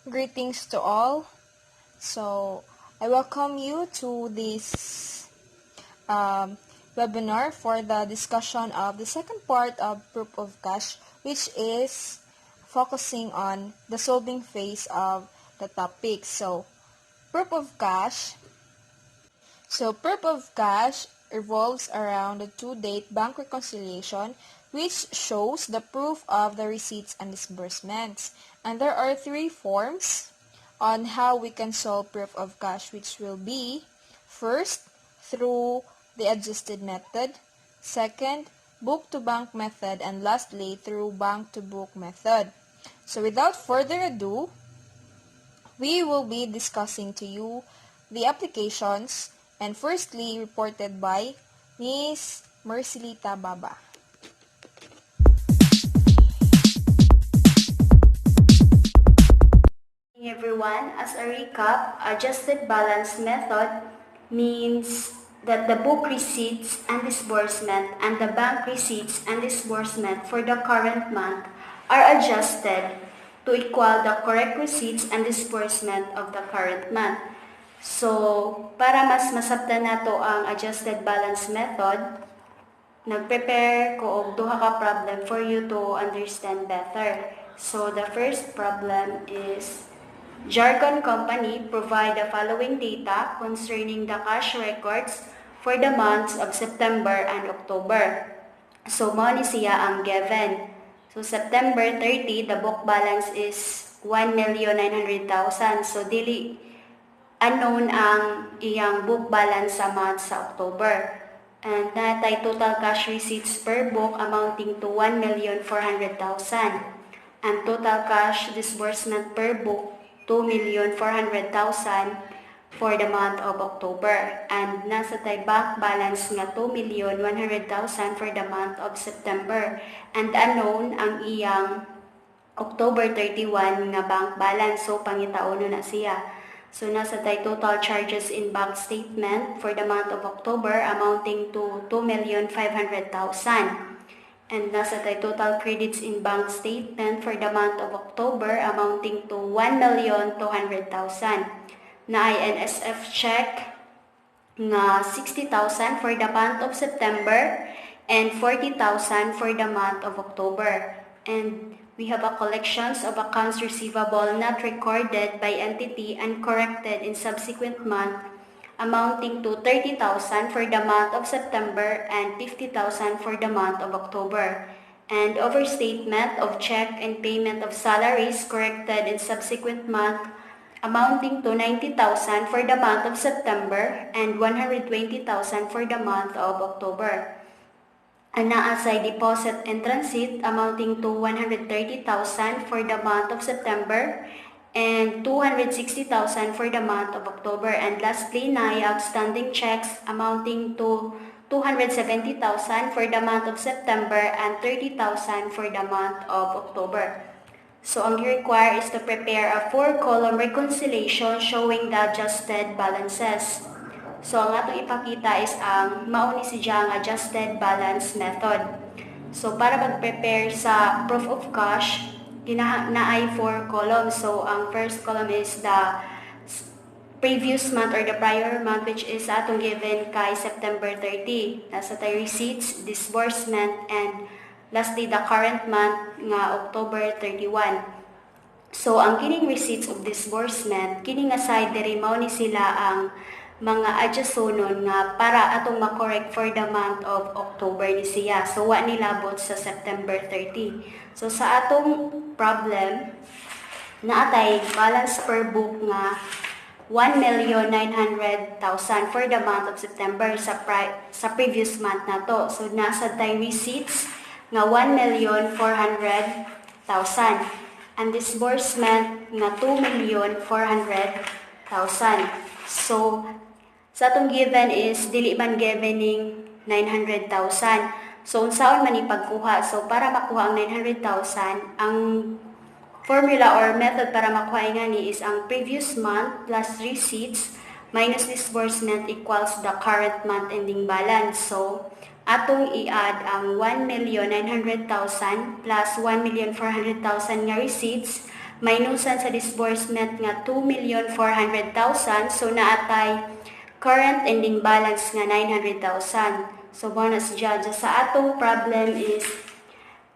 Greetings to all. So, I welcome you to this webinar for the discussion of the second part of Proof of Cash, which is focusing on the solving phase of the topic. Proof of Cash. Proof of Cash revolves around the two-date bank reconciliation, which shows the proof of the receipts and disbursements. And there are three forms on how we can solve proof of cash, which will be first, through the adjusted method, second, book-to-bank method, and lastly, through bank-to-book method. So without further ado, we will be discussing to you the applications and firstly reported by Ms. Mercilita Baba. Everyone, as a recap, adjusted balance method means that the book receipts and disbursement and the bank receipts and disbursement for the current month are adjusted to equal the correct receipts and disbursement of the current month. So, para mas masabtan nato ang adjusted balance method, nag-prepare ko og duha ka problem for you to understand better. So, the first problem is Jargon Company provide the following data concerning the cash records for the months of September and October. So, mo ni siya ang given. So, September 30, the book balance is 1,900,000. So, dili unknown ang iyang book balance sa month sa October. And natay total cash receipts per book amounting to 1,400,000. And total cash disbursement per book 2,400,000 for the month of October. And nasa tay bank balance nga 2,100,000 for the month of September. And unknown ang iyang October 31 nga bank balance. So pangitaon na siya. So nasa tay total charges in bank statement for the month of October amounting to 2,500,000. And nasa tay total credits in bank statement for the month of October amounting to 1,200,000. Na INSF check nga 60,000 for the month of September and 40,000 for the month of October. And we have a collections of accounts receivable not recorded by entity and corrected in subsequent month amounting to 30,000 for the month of September and 50,000 for the month of October. And overstatement of check and payment of salaries corrected in subsequent month amounting to 90,000 for the month of September and 120,000 for the month of October. And naasay deposit and transit amounting to 130,000 for the month of September and 260,000 for the month of October. And lastly, na outstanding checks amounting to 270,000 for the month of September and 30,000 for the month of October. So, ang require is to prepare a 4-column reconciliation showing the adjusted balances. So, ang atong ipakita is ang mauni siya ang adjusted balance method. So, para mag-prepare sa proof of cash, naay 4 columns. So, ang first column is the previous month or the prior month, which is atong given kay September 30. Nasa tay receipts, disbursement, and lastly, the current month nga October 31. So, ang kining receipts of disbursement, kining aside diri mao ni sila ang mga adjustonon nga para atong makorek for the month of October ni siya. So, wa nilabot sa September 30. So, sa atong problem, naatay balance per book nga 1,900,000 for the month of September sa previous month na to. So, nasa tay receipts nga 1,400,000 and disbursement nga 2,400,000. So, sa atong given is dili man givening 900,000. So, unsaon man ipagkuha? So, para makuha ang 900,000, ang formula or method para makuha ngani is ang previous month plus receipts minus disbursement equals the current month ending balance. So, atong i-add ang 1,900,000 plus 1,400,000 nga receipts Minusan sa disbursement nga 2,400,000. So naatay current ending balance nga 900,000. So bonus siya. Sa atong problem is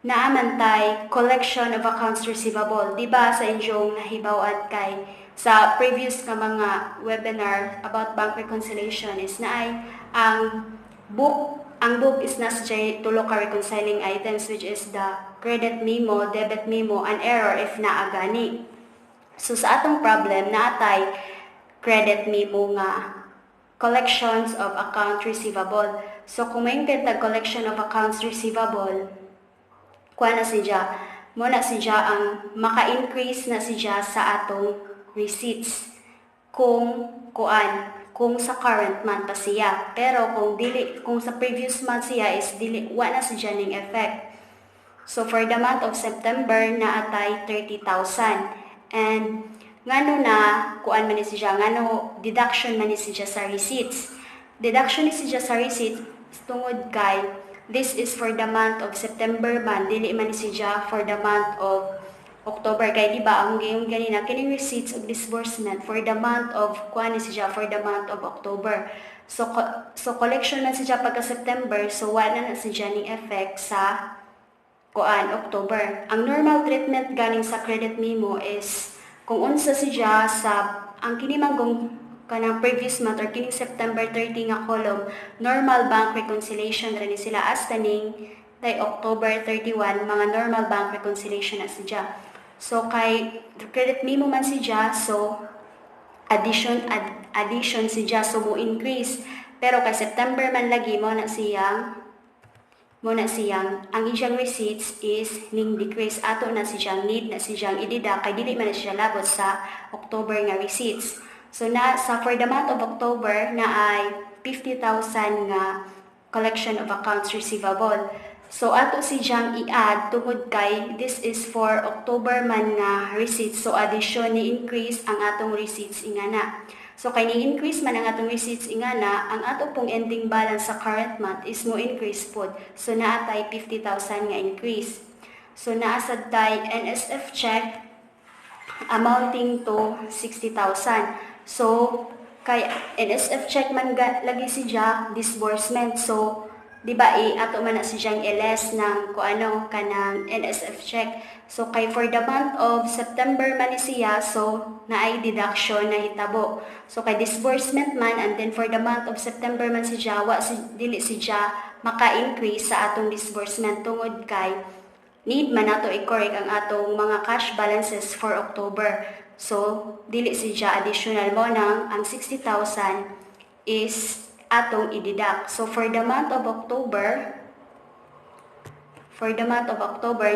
naamantay collection of accounts receivable. Diba sa inyong nahibawan kay sa previous nga mga webinar about bank reconciliation is naay ang book is nasa tulo ka reconciling items, which is the credit memo, debit memo, and error if naagani. So sa atong problem naatay credit memo nga collections of account receivable. So kung may collection of accounts receivable, kuha na siya, muna siya ang maka-increase na siya sa atong receipts kung sa current month pa siya. Pero kung sa previous month siya is wala na siya ning effect. So for the month of September naatay 30,000. And ngano na kuan man ni siya, ngano deduction man ni siya sa receipts. Deduction ni siya sa receipts tungod kay this is for the month of September man, dili man ni siya for the month of October. Kay di ba ang gayong ganina kining receipts of disbursement for the month of kuan ni siya for the month of October. So collection man siya pagka September, so wala na siya ning effect sa October. Ang normal treatment ganing sa credit memo is kung unsa siya sa ang kini manggong kanang previous month or kining September 30 nga column, normal bank reconciliation rin sila as taning October 31 mga normal bank reconciliation na siya. So kay credit memo man siya, so addition siya, so mo increase. Pero kay September man lagi mo na siyang ang iyang receipts is ning decrease. Ato na siyang need na siyang i-deduct kay dili man na siya labot sa October nga receipts. So for the month of October na ay 50,000 nga collection of accounts receivable. So ato siyang i-add tungod kay this is for October man nga receipts. So addition ni increase ang atong receipts ingana. So kay ni-increase man ang atong receipts ingana, ang ato pong ending balance sa current month is mo increase pod. So naatay 50,000 nga increase. So naasad tay NSF check amounting to 60,000. So kay NSF check man lagi siya disbursement. So di ba ato man na siyang LS ng kanang NSF check. So kay for the month of September man ni siya, so naay deduction na hitabo. So kay disbursement man, and then for the month of September man siya, dili siya maka-increase sa atong disbursement tungod kay need man nato i-correct ang atong mga cash balances for October. So dili siya additional mo nang ang 60,000 is atong i-deduct. So for the month of October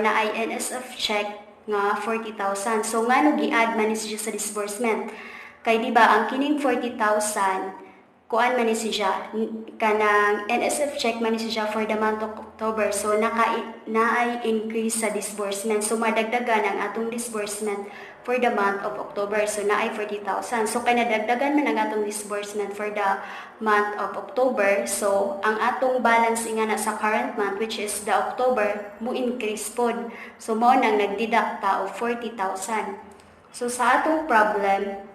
na ay NSF check nga 40,000. So ngano gi-add man ni siya sa disbursement? Kay di ba ang kining 40,000 kuan man ni siya kanang NSF check man ni siya for the month of October. So naay increase sa disbursement. So madagdagan ang atong disbursement for the month of October. So naay 40,000. So kay nadagdagan man ang atong disbursement for the month of October. So ang atong balance nga na sa current month, which is the October, mo increase pod. So mao nang nagdeduct ta of 40,000. So sa atong problem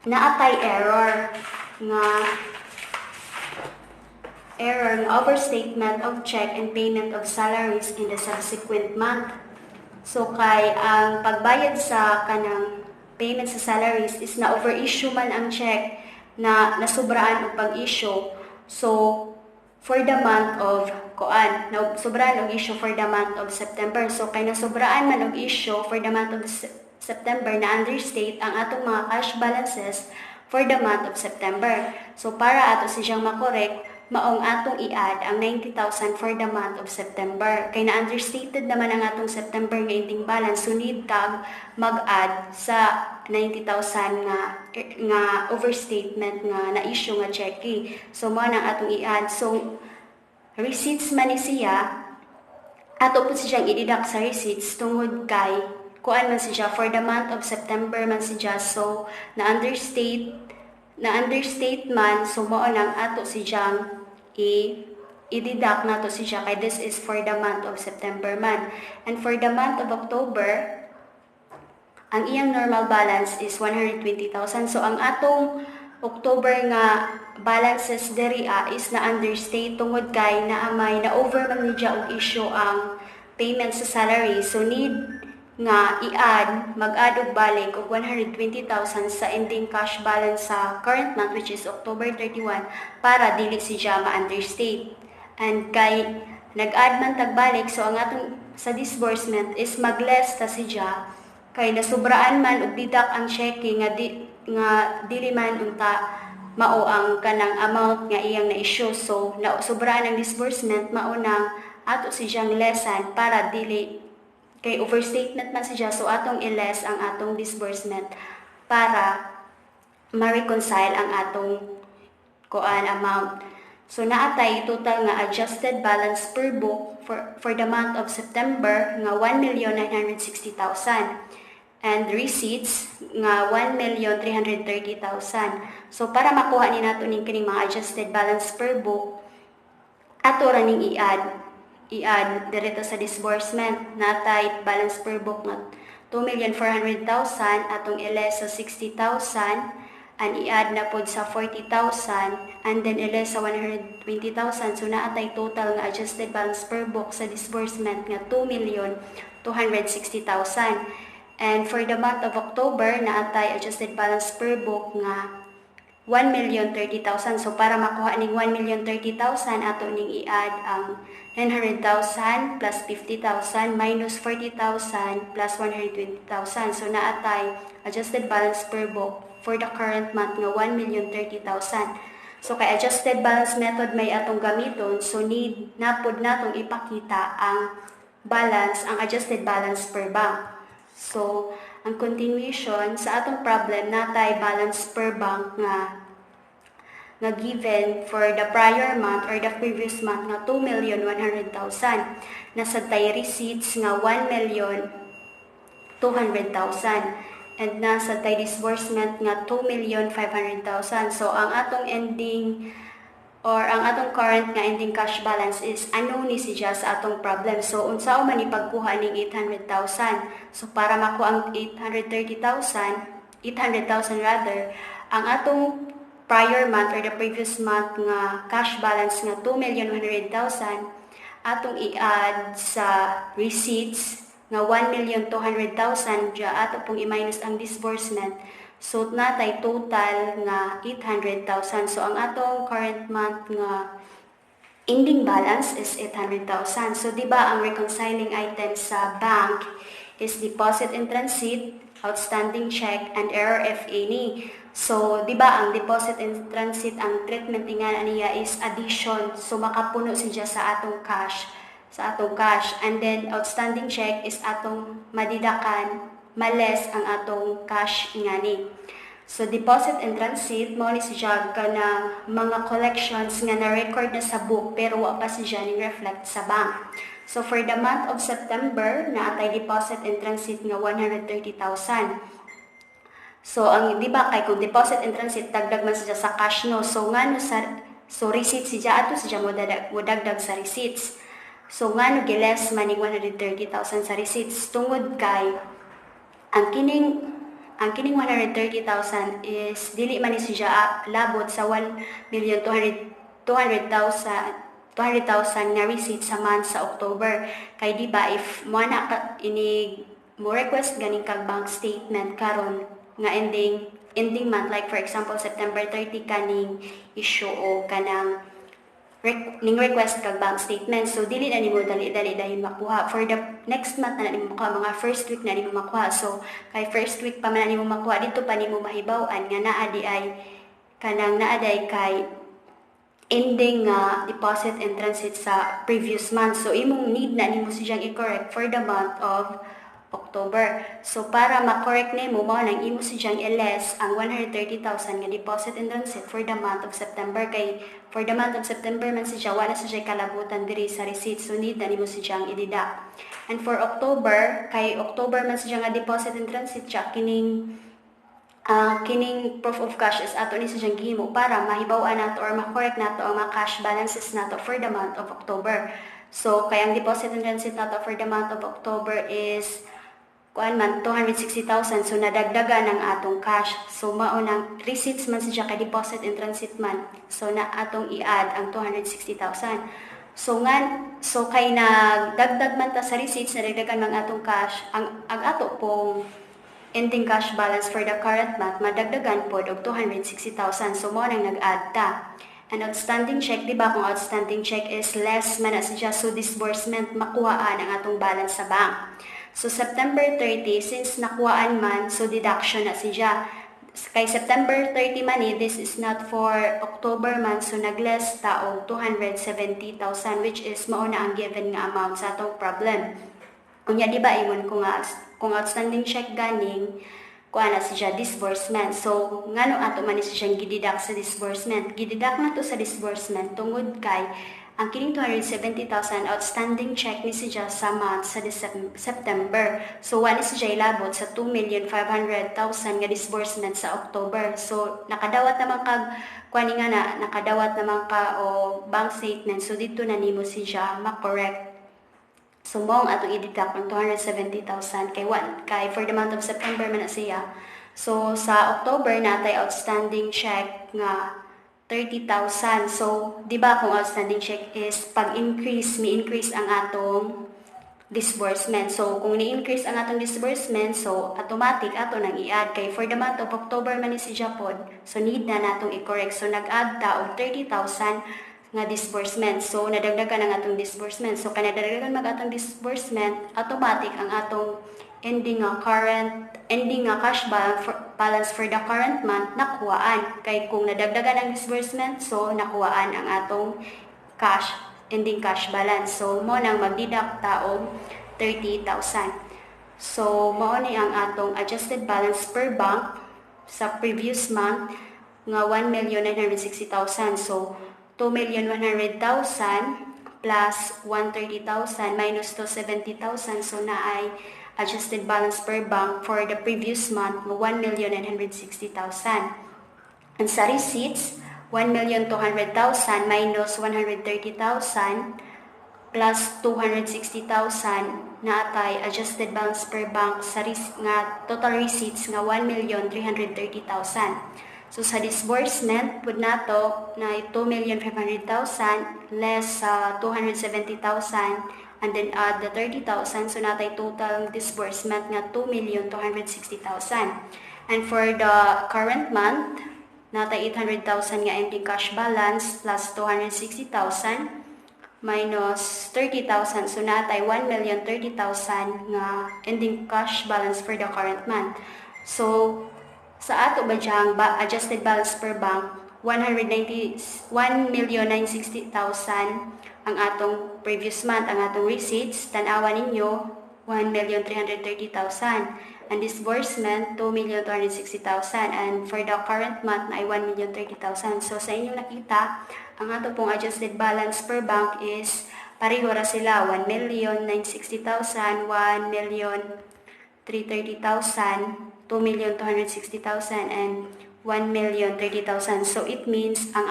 naatay error nga overstatement of check and payment of salaries in the subsequent month. So kay ang pagbayad sa kanang payment sa salaries is na over-issue man ang check na nasubraan og pag-issue. So for the month of sobraan og issue for the month of September. So kay nasubraan man og issue for the month of September, na understate ang atong mga cash balances for the month of September. So para ato siyang makorek, maong atong i-add ang 90,000 for the month of September. Kay na-understated naman ang atong September nga ending balance, so need tag mag-add sa 90,000 nga overstatement nga na-issue nga checking. So mo nang atong i-add. So receipts man ni siya, ato po siyang i-deduct sa receipts tungod kay kuan man siya for the month of September man siya. So na-understate man, so mo nang ato siyang i-deduct nato siya kay this is for the month of September man. And for the month of October, ang iyang normal balance is 120,000. So ang atong October nga balances diri is na understate tungod kay naamay na over man ni og issue ang payment sa salary. So need nga i-add, mag-add og balik og 120,000 sa ending cash balance sa current month which is October 31 para dili siya ma-understate. And kay nag-add man tagbalik, so ang atong sa disbursement is mag-less ta siya kay nasubraan man og deduct ang checking nga dili man unta mao ang kanang amount nga iyang na-issue. So nasubraan ang disbursement mao nang ato siyang lessan para dili kay overstatement man siya, so atong i-less ang atong disbursement para ma-reconcile ang atong amount. So naatay total nga adjusted balance per book for the month of September nga 1,960,000 and receipts nga 1,330,000. So para makuha ni nato ning kining mga adjusted balance per book, ato ra ning i-add direto sa disbursement. Natay balance per book nga 2,400,000 atong i-less sa 60,000 and i-add na pod sa 40,000 and then i-less sa 120,000. So naatay total nga adjusted balance per book sa disbursement nga 2,260,000. And for the month of October, naatay adjusted balance per book nga 1,030,000. So para makuha ning 1,030,000, ato ning i-add ang 900,000 plus 50,000 minus 40,000 plus 120,000. So naatay adjusted balance per book for the current month nga 1,030,000. So kay adjusted balance method may atong gamiton, so need napod natong ipakita ang balance, ang adjusted balance per bank. So, ang continuation sa atong problem natay balance per bank nga given for the prior month or the previous month nga 2,100,000. Nasa tay receipts nga 1,200,000 and nasa tay disbursement nga 2,500,000. So ang atong ending or ang atong current nga ending cash balance is ano ni siya sa atong problem. So unsa man ni pagkuha ning 800,000. So para makuha ang 800,000 rather, ang atong prior month or the previous month nga cash balance nga 2,100,000 atong i-add sa receipts nga 1,200,000 dya ato pong i-minus ang disbursement. So natay total nga 800,000. So ang atong current month nga ending balance is 800,000. So di ba ang reconciling items sa bank is deposit in transit, outstanding check, and error if any. So di ba ang deposit in transit, ang treatment nga niya is addition. So makapuno siya sa atong cash, and then outstanding check is atong madidakan males ang atong cash ingani. So deposit in transit mo ni siya kanang mga collections nga na-record na sa book pero wa pa siya ning reflect sa bank. So for the month of September naatay deposit in transit nga 130,000. So ang di ba kay kung deposit in transit dagdag man siya sa cash no. So ngano so receipts siya ato siya mo dagdag sa receipts. So ngano giles man ning 130,000 sa receipts tungod kay ang kining 130,000 is dili man ni siya labot sa 1,200,000 nga receipt sa month sa October. Kay di ba if mo na mo request ganing kag bank statement karon nga ending month, like for example September 30 kaning issue o kanang ning request kag bank statement. So dili na nimo dali dayon makuha. For the next month na nimo makuha, mga first week na nimo makuha. So kay first week pa man nimo makuha, dito pa nimo mahibaw-an nga naa day kay ending deposit and transit sa previous month. So imong need na nimo siyang i-correct for the month of October. So para ma-correct nimo mao nang imo siyang i-less ang 130,000 nga deposit and transit for the month of September. Kay for the month of September man siya wala siya kalabutan diri sa receipt, so need na nimo siyang i-deduct. And for October, kay October man siya nga deposit and transit siya kining proof of cash is ato ni siyang gihimo para mahibaw-an nato or ma-correct nato ang mga cash balances nato for the month of October. So kay ang deposit and transit nato for the month of October is kuan man 260,000, so nadagdagan ang atong cash. So mao nang receipts man siya kay deposit in transit man, so na atong i-add ang 260,000. So kay nagdagdag man ta sa receipts, nadagdagan man atong cash, ang ato pong ending cash balance for the current month madagdagan pod og 260,000. So mao nang nag-add ta. An outstanding check, di ba kung outstanding check is less man na siya, so disbursement makuhaan ang atong balance sa bank. So September 30, since nakuhaan man, so deduction na siya. Kay September 30 man this is not for October man, so nagless ta og 270,000, which is mao na ang given nga amount sa atong problem. Unya di ba ingon ko nga kung outstanding check ganing kuha na siya disbursement. So ngano ato man ni siya gideduct sa disbursement. Gideduct na to sa disbursement tungod kay ang kining 270,000 outstanding check ni siya sa month sa September. So wala siya ilabot sa 2,500,000 nga disbursement sa October. So nakadawat naman kag kuani nga na nakadawat naman ka o bank statement. So dito na nimo siya ma-correct. So mong ato i-deduct ang 270,000 kay for the month of September man na siya. So sa October natay outstanding check nga 30,000. So, di ba kung outstanding check is pag-increase, mi-increase ang atong disbursement. So, kung ni-increase ang atong disbursement, so automatic ato nang i-add. Kay for the month of October man ni si Japon, so need na natong i-correct. So, nag-add ta og 30,000 nga disbursement. So, nadagdagan ang atong disbursement. So, kaya nadagdagan mag atong disbursement, automatic ang atong ending nga cash balance for the current month nakuhaan. Kay kung nadagdagan ang disbursement, so nakuhaan ang atong ending cash balance. So mo nang magdeduct ta og 30,000. So mao ni ang atong adjusted balance per bank sa previous month nga 1,960,000. So 2,100,000 plus 130,000 minus 270,000, so naay adjusted balance per bank for the previous month mo 1,960,000. And sa receipts, 1,200,000 minus 130,000 plus 260,000 na atay adjusted balance per bank sa nga total receipts nga 1,330,000. So sa disbursement pud nato na 2,500,000 less 270,000 and then add the 30,000, so natay total disbursement nga 2,260,000. And for the current month, natay 800,000 nga ending cash balance plus 260,000 minus 30,000, so natay 1,030,000 nga ending cash balance for the current month. So sa ato ba diyang adjusted balance per bank, 1,960,000 ang atong previous month, ang atong receipts, tanawan ninyo, 1,330,000. And disbursement, 2,260,000. And for the current month na ay 1,030,000. So sa inyong nakita, ang ato pong adjusted balance per bank is pareho ra sila, 1,960,000, 1,330,000, 2,260,000, and 1,030,000. So it means ang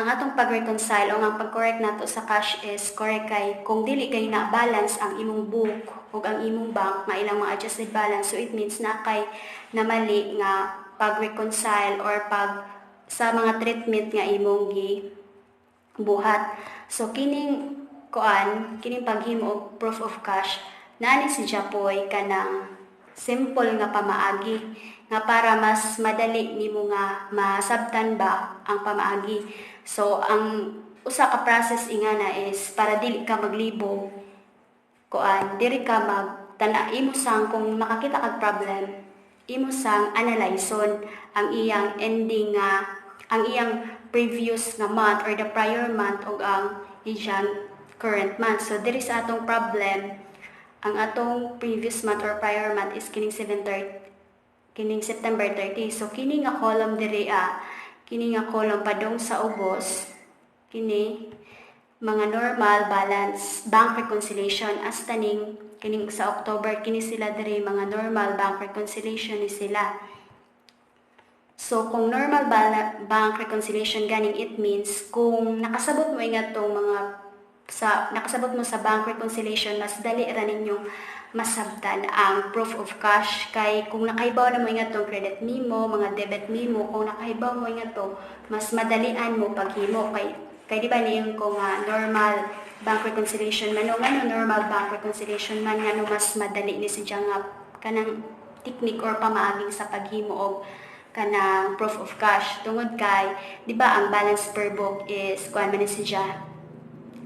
atong pag-reconcile o ang pag-correct nato sa cash is correct kay kung dili kay na balance ang imong book o ang imong bank nga ilang mga adjusted balance, so it means na kay namali nga pag-reconcile or sa mga treatment nga imong gibuhat. So kining paghimo og proof of cash nani si Japoy kanang simple nga pamaagi nga para mas madali nimo nga masabtan ba ang pamaagi. So ang usa ka process ingana is para dili ka maglibog diri ka imo sang kung makakita kag problem, imo sang analyson ang iyang ending ang iyang previous nga month or the prior month ug ang iyang current month. So diri sa atong problem, ang atong previous month or prior month is kining September 30. So kini nga column diri kini nga column padong sa ubos, kini mga normal balance bank reconciliation as taning kining sa October, kini sila diri mga normal bank reconciliation ni sila. So kung normal bank reconciliation ganing, it means kung nakasabot mo ingat tong nakasabot mo sa bank reconciliation, mas dali ra ninyong masabtan ang proof of cash. Kay kung nakahibaw na mo nga itong credit memo, mga debit memo, kung nakahibaw mo nga to, mas madalian mo paghimo. Kay di ba niyon ko nga normal bank reconciliation man, normal bank reconciliation man nga mas madali ni siya nga kanang technique or pamaaging sa paghimo og kanang proof of cash. Tungod kay, di ba ang balance per book is kuan man ni siya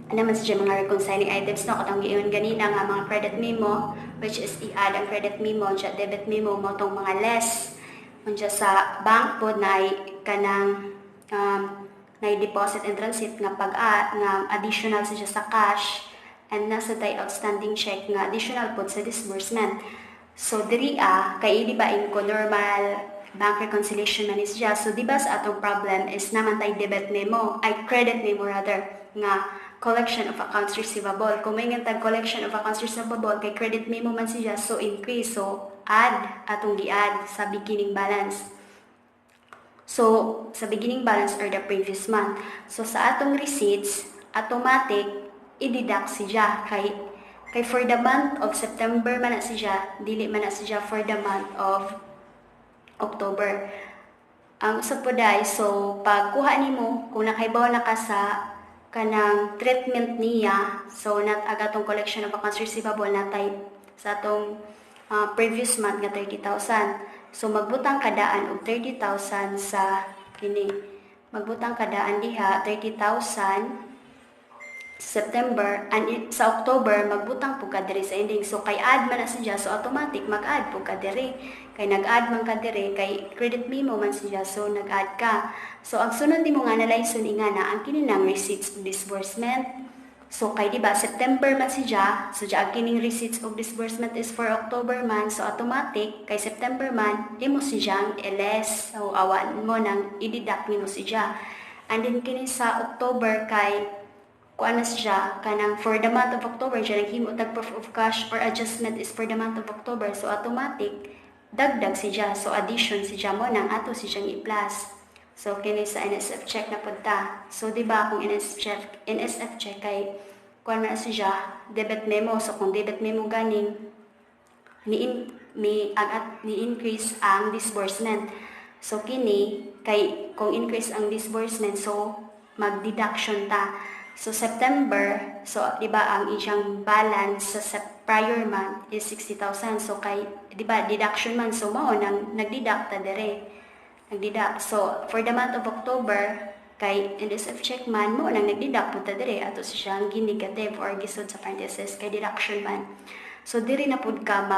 naman siya mga reconciling items no katong giingon ganina nga mga credit memo, which is i-add ang credit memo sa debit memo mo tong mga less unsa sa bank pod na kanang na deposit and transit nga nga additional siya sa cash, and nasa tay outstanding check nga additional pod sa disbursement. So diri kay di ba in ko normal bank reconciliation man is siya. So di ba sa atong problem is naman tay debit memo ay credit memo rather nga collection of accounts receivable. Kung may ngantag collection of accounts receivable kay credit memo man siya, so increase, so add atong gi-add sa beginning balance. So sa beginning balance or the previous month. So sa atong receipts, automatic i-deduct siya kay for the month of September man na siya, dili man na siya for the month of October. Ang usap po dai, so pag kuha nimo kung nakahibaw na ka sa kanang treatment niya, so not agatong collection of accounts receivable na type sa atong previous month nga 30,000. So magbutang kadaan og 30,000 sa kini. Magbutang kadaan diha 30,000 September, and sa October magbutang pug ka diri sa ending. So kay add man na siya, so automatic mag-add pug ka diri. Kay nag-add man ka diri kay credit memo man siya, so nag-add ka. So ang sunod nimo nga analyze nga na ang kini nang receipts of disbursement. So kay di ba September man siya, so diya kining receipts of disbursement is for October man, so automatic kay September man imo siyang LS, so awan mo nang i-deduct nimo siya. And then kini sa October kay kuan na siya kanang for the month of October siya naghimo tag proof of cash or adjustment is for the month of October, so automatic dagdag siya, so addition siya mo nang ato siyang i-plus. So kini sa NSF check na punta. So di ba kung NSF check kay kuan na siya debit memo, so kung debit memo ganing ni increase ang disbursement. So kini kay kung increase ang disbursement, so mag-deduction ta. So September, so di ba ang iyang balance sa prior month is 60,000. So kay di ba deduction man, so mao nang nagdeduct ta dire. Nagdeduct. So for the month of October, kay NSF check man mo nang nagdeduct po ta dire ato siyang gi-negative or gisod sa parenthesis kay deduction man. So diri na pud ka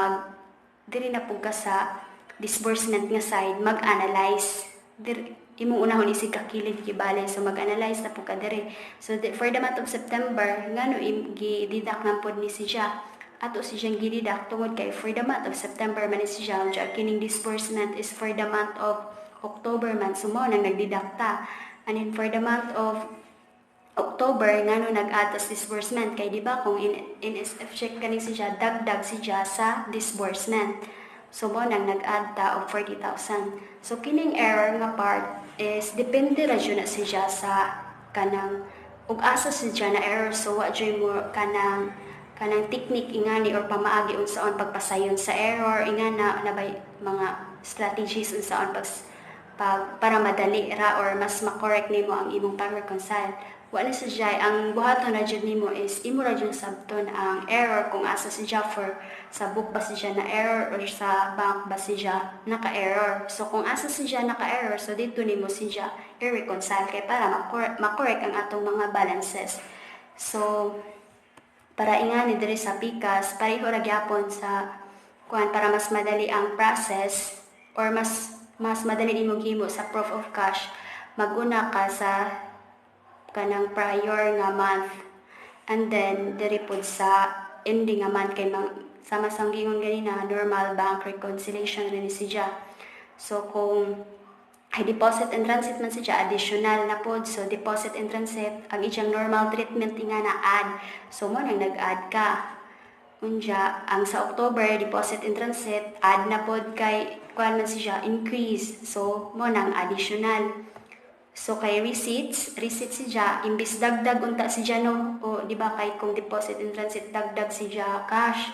sa disbursement nga side mag-analyze. Imong unahon isig kakilid gibali, so mag-analyze na po ka diri. So for the month of September ngano gi-deduct man pod ni siya ato siyang gi-deduct tungod kay for the month of September man ni siya ang kining disbursement is for the month of October man, so mo nang nagdeduct ta. And then for the month of October ngano nag-add tas disbursement kay di ba kung NSF check kani siya dagdag siya sa disbursement. So mo nang nag-add ta og 40,000. So kining error nga part is depende ra jud na siya sa kanang ug asa siya na error, so wa jud mo kanang technique ingani or pamaagi unsaon pagpasayon sa error ingana na bay mga strategies unsaon para madali ra or mas ma-correct nimo ang imong pag-reconcile. Wa na siya ang buhaton na jud nimo is imo ra jud sabton ang error kung asa siya for sa book ba siya na error or sa bank ba siya naka-error. So kung asa siya naka-error, so dito nimo siya i-reconcile kay para ma-correct ang atong mga balances. So para ingani diri sa PICAS pareho ra gyapon sa kuan para mas madali ang process or mas madali nimo gihimo sa proof of cash, maguna ka sa kanang prior nga month, and then diri pod sa ending nga month kay sama sang gingon ganina normal bank reconciliation rin siya. So kung ay deposit and transit man siya additional na pod, so deposit and transit ang iyang normal treatment nga na add, so mo nang nag-add ka unja ang sa October deposit and transit add na pod kay kuan man siya increase, so mo nang additional. So kay receipts siya imbis dagdag unta siya no, o di ba kay kung deposit in transit dagdag siya cash,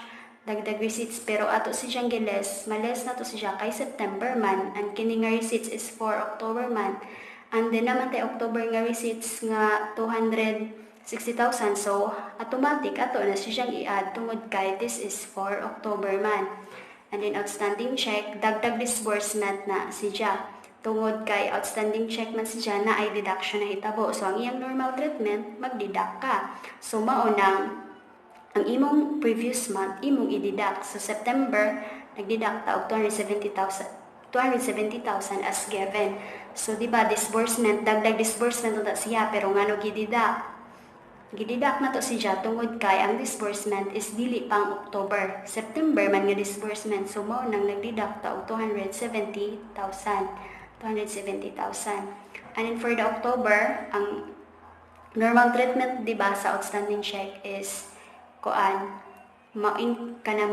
dagdag receipts pero ato si siyang giles, males na to siya kay September man, and kini nga receipts is for October man. And then naman tay October nga receipts nga 260,000, so automatic ato na siyang i-add tungod kay this is for October man. And then outstanding check, dagdag disbursement na siya. Tungod kay outstanding check man siya na ay deduction na hitabo. So ang iyang normal treatment, magdeduct ka. So maunang ang imong previous month, imong i-deduct. Sa September, nag-deduct ta og 270,000 as given. So, di ba, disbursement, dagdag disbursement na siya, pero ngano gideduct? Gideduct na to siya tungod kay ang disbursement is dili pang October. September man nga disbursement, so mao nang nag-deduct ta og 270,000. And then for the October, ang normal treatment, di ba, sa outstanding check is mo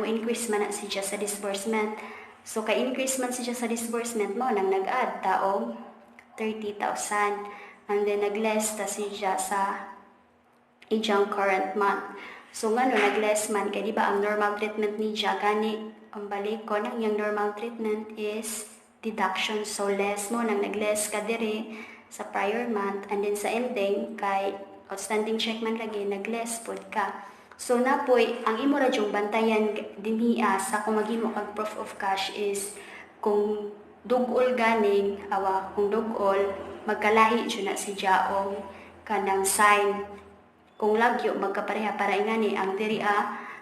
increase man na siya sa disbursement. So kay increase man siya sa disbursement mo nang nag-add ta og 30,000, and then nag-less ta siya sa iyang current month. So ngano nag-less man kay di ba ang normal treatment niya gani ang balik ko nang yung normal treatment is deduction, so less mo nang nag-less ka diri sa prior month, and then sa ending kay outstanding check man lagi nag-less pud ka. So napoy ang imo ra jung bantayan dinhiya sa kung maghimo kag proof of cash is kung dugol ganing kung dugol magkalahi jud na siya og kanang sign. Kung lagyo magkapareha para ingani ang diri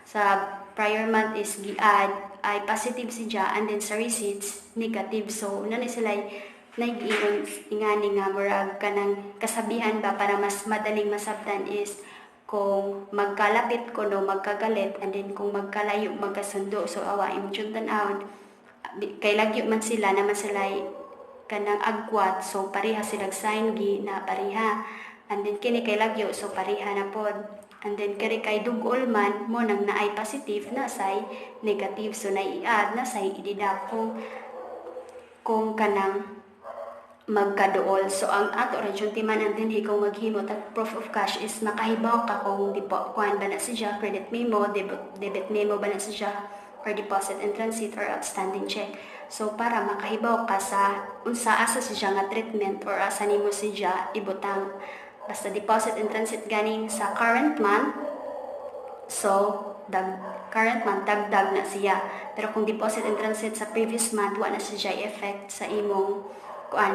sa prior month is gi-add ay positive siya, and then sa receipts negative. So nani sila nag-iyon ingani nga murag kanang kasabihan ba para mas madaling masabtan is kung magkalapit ko no magkagalit, and then kung magkalayo magkasundo, so awaim jud tan-awon kay lagyo man sila naman sila kanang agwat, so pareha silang sign gi na pareha, and then kini kay lagyo so pareha na pod, and then kay dugol man mo nang naay positive na say negative, so nai-add na say i-deduct kung kanang magkaduol. So ang ato ra jud timan ang dinhi kung maghimo tag proof of cash is makahibaw ka kung kuan ba na siya credit memo, debit memo ba na siya, or deposit in transit or outstanding check. So para makahibaw ka sa unsa asa siya nga treatment or asa nimo siya ibutang. Basta deposit in transit ganing sa current month, so current month dagdag na siya. Pero kung deposit in transit sa previous month, wa na siya effect sa imong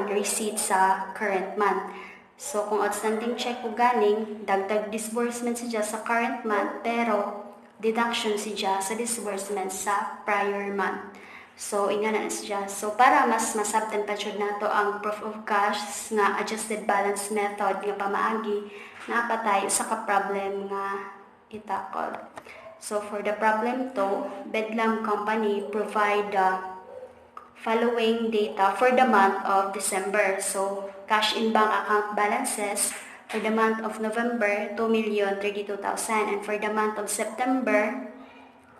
receipt sa current month. So kung outstanding check po ganing, dagdag disbursement siya sa current month, pero deduction siya sa disbursement sa prior month. So ingana na siya. So para mas masabtan pa jud nato ang proof of cash nga adjusted balance method nga pamaagi, napatay sa ka-problem nga itakol. So for the problem to, Bedlam Company provide following data for the month of December. So, cash in bank account balances for the month of November, 2,032,000, and for the month of December,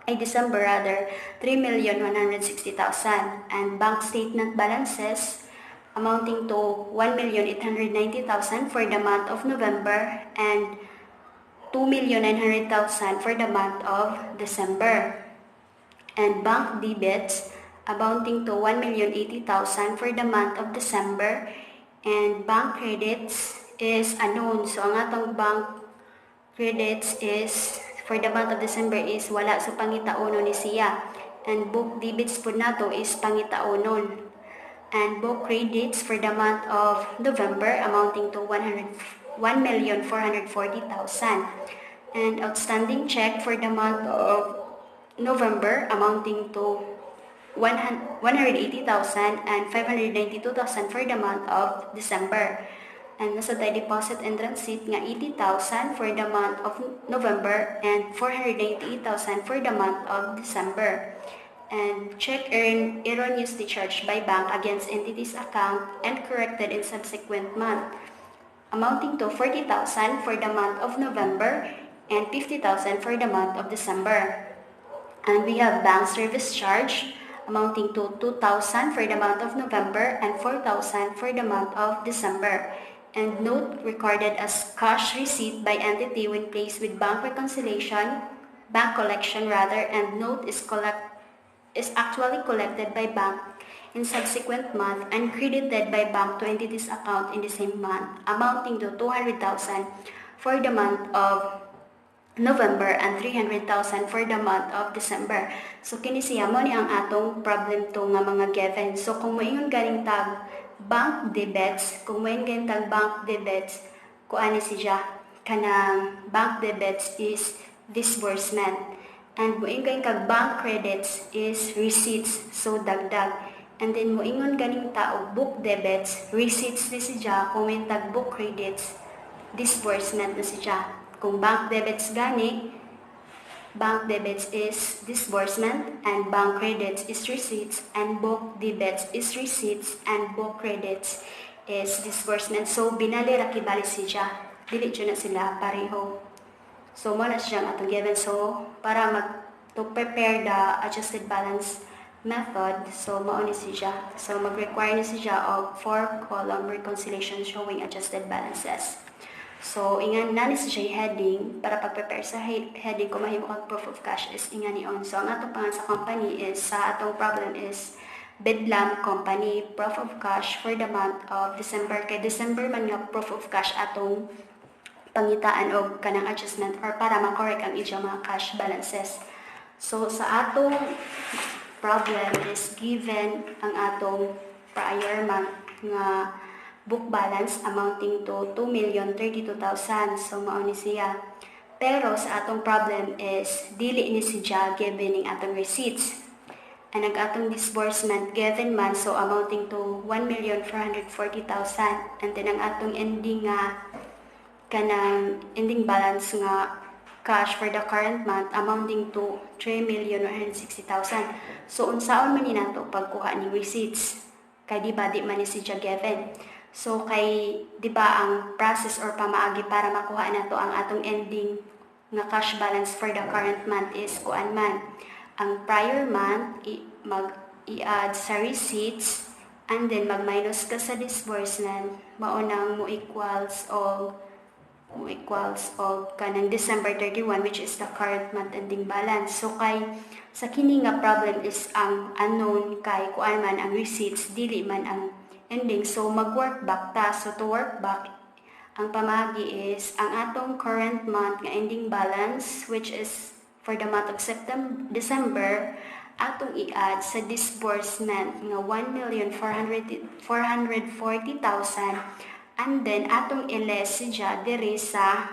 3,160,000, and bank statement balances amounting to 1,890,000 for the month of November and 2,900,000 for the month of December, and bank debits amounting to 1,080,000 for the month of December, and bank credits is unknown. So ang atong bank credits is for the month of December is wala, so pangitaonon ni siya, and book debits po nato is pangitaonon, and book credits for the month of November amounting to 1,440,000, and outstanding check for the month of November amounting to 180,000 and 592,000 for the month of December. And nasa tayo deposit and transit nga 80,000 for the month of November and 498,000 for the month of December. And check erroneously charged by bank against entity's account and corrected in subsequent month, amounting to 40,000 for the month of November and 50,000 for the month of December. And we have bank service charge amounting to 2,000 for the month of November and 4,000 for the month of December. And note recorded as cash receipt by entity when placed with bank reconciliation bank collection rather, and note is actually collected by bank in subsequent month and credited by bank to entity's account in the same month, amounting to 200,000 for the month of November and 300,000 for the month of December. So kini siya mo ni ang atong problem to nga mga given. So kung moingon galing tag bank debits, kung moingon galing tag bank debits, kuani siya kanang bank debits is disbursement. And moingon kag bank credits is receipts, so dagdag. And then moingon galing ta og book debits, receipts ni siya, kung moingon tag book credits, disbursement na siya. Kung bank debits gani, bank debits is disbursement and bank credits is receipts, and book debits is receipts and book credits is disbursement. So binali ra kibali siya. Dili jud na sila pareho. So mo na siya nga atong given. So para to prepare the adjusted balance method, so mao ni siya. So mag-require ni siya og 4-column reconciliation showing adjusted balances. So, ingan na ni siya heading, para pag-prepare sa heading kung mahimo kag proof of cash is ingan ni on. So, ang atong pangan sa company is, sa atong problem is, Bedlam Company, proof of cash for the month of December. Kay December man nga proof of cash atong pangitaan og kanang adjustment or para ma-correct ang iyang mga cash balances. So, sa atong problem is given ang atong prior month nga book balance amounting to 2,032,000. So, mao ni siya. Pero sa atong problem is, dili ni siya given ng atong receipts. And ang atong disbursement given man, so amounting to 1,440,000. And then ang atong ending kanang ending balance nga cash for the current month amounting to 3,160,000. So, unsaon man ni nato pagkuha ni receipts? Kay di ba di man ni siya given. So, kay, di ba, ang process or pamaagi para makuha na to ang atong ending nga cash balance for the current month is kuan man. Ang prior month, mag-i-add sa receipts, and then mag-minus ka sa disbursement, maunang mo equals o kanang December 31, which is the current month ending balance. So, kay, sa kini nga problem is ang unknown kay kuan man ang receipts, dili man ang ending. So, mag-work back ta. So, to work back, ang pamagi is, ang atong current month nga ending balance, which is for the month of December, atong i-add sa disbursement nga 1,440,000, and then atong i-less siya diri sa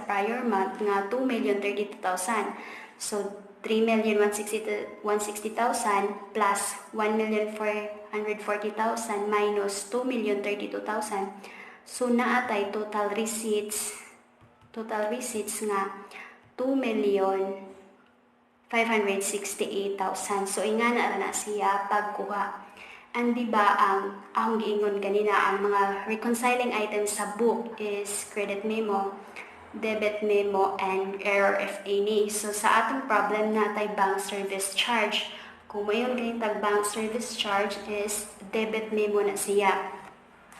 prior month nga 2,032,000. So, 3,160,000 plus 1,440,000 minus 2,032,000. So, naatay total receipts nga 2,568,000. So, ingana na siya pagkuha. And diba ang giingon kanina, ang mga reconciling items sa book is credit memo, debit memo, and error if any. So, sa atong problem natay bank service charge. Kung mayon ganyan tag bank service charge is debit memo na siya.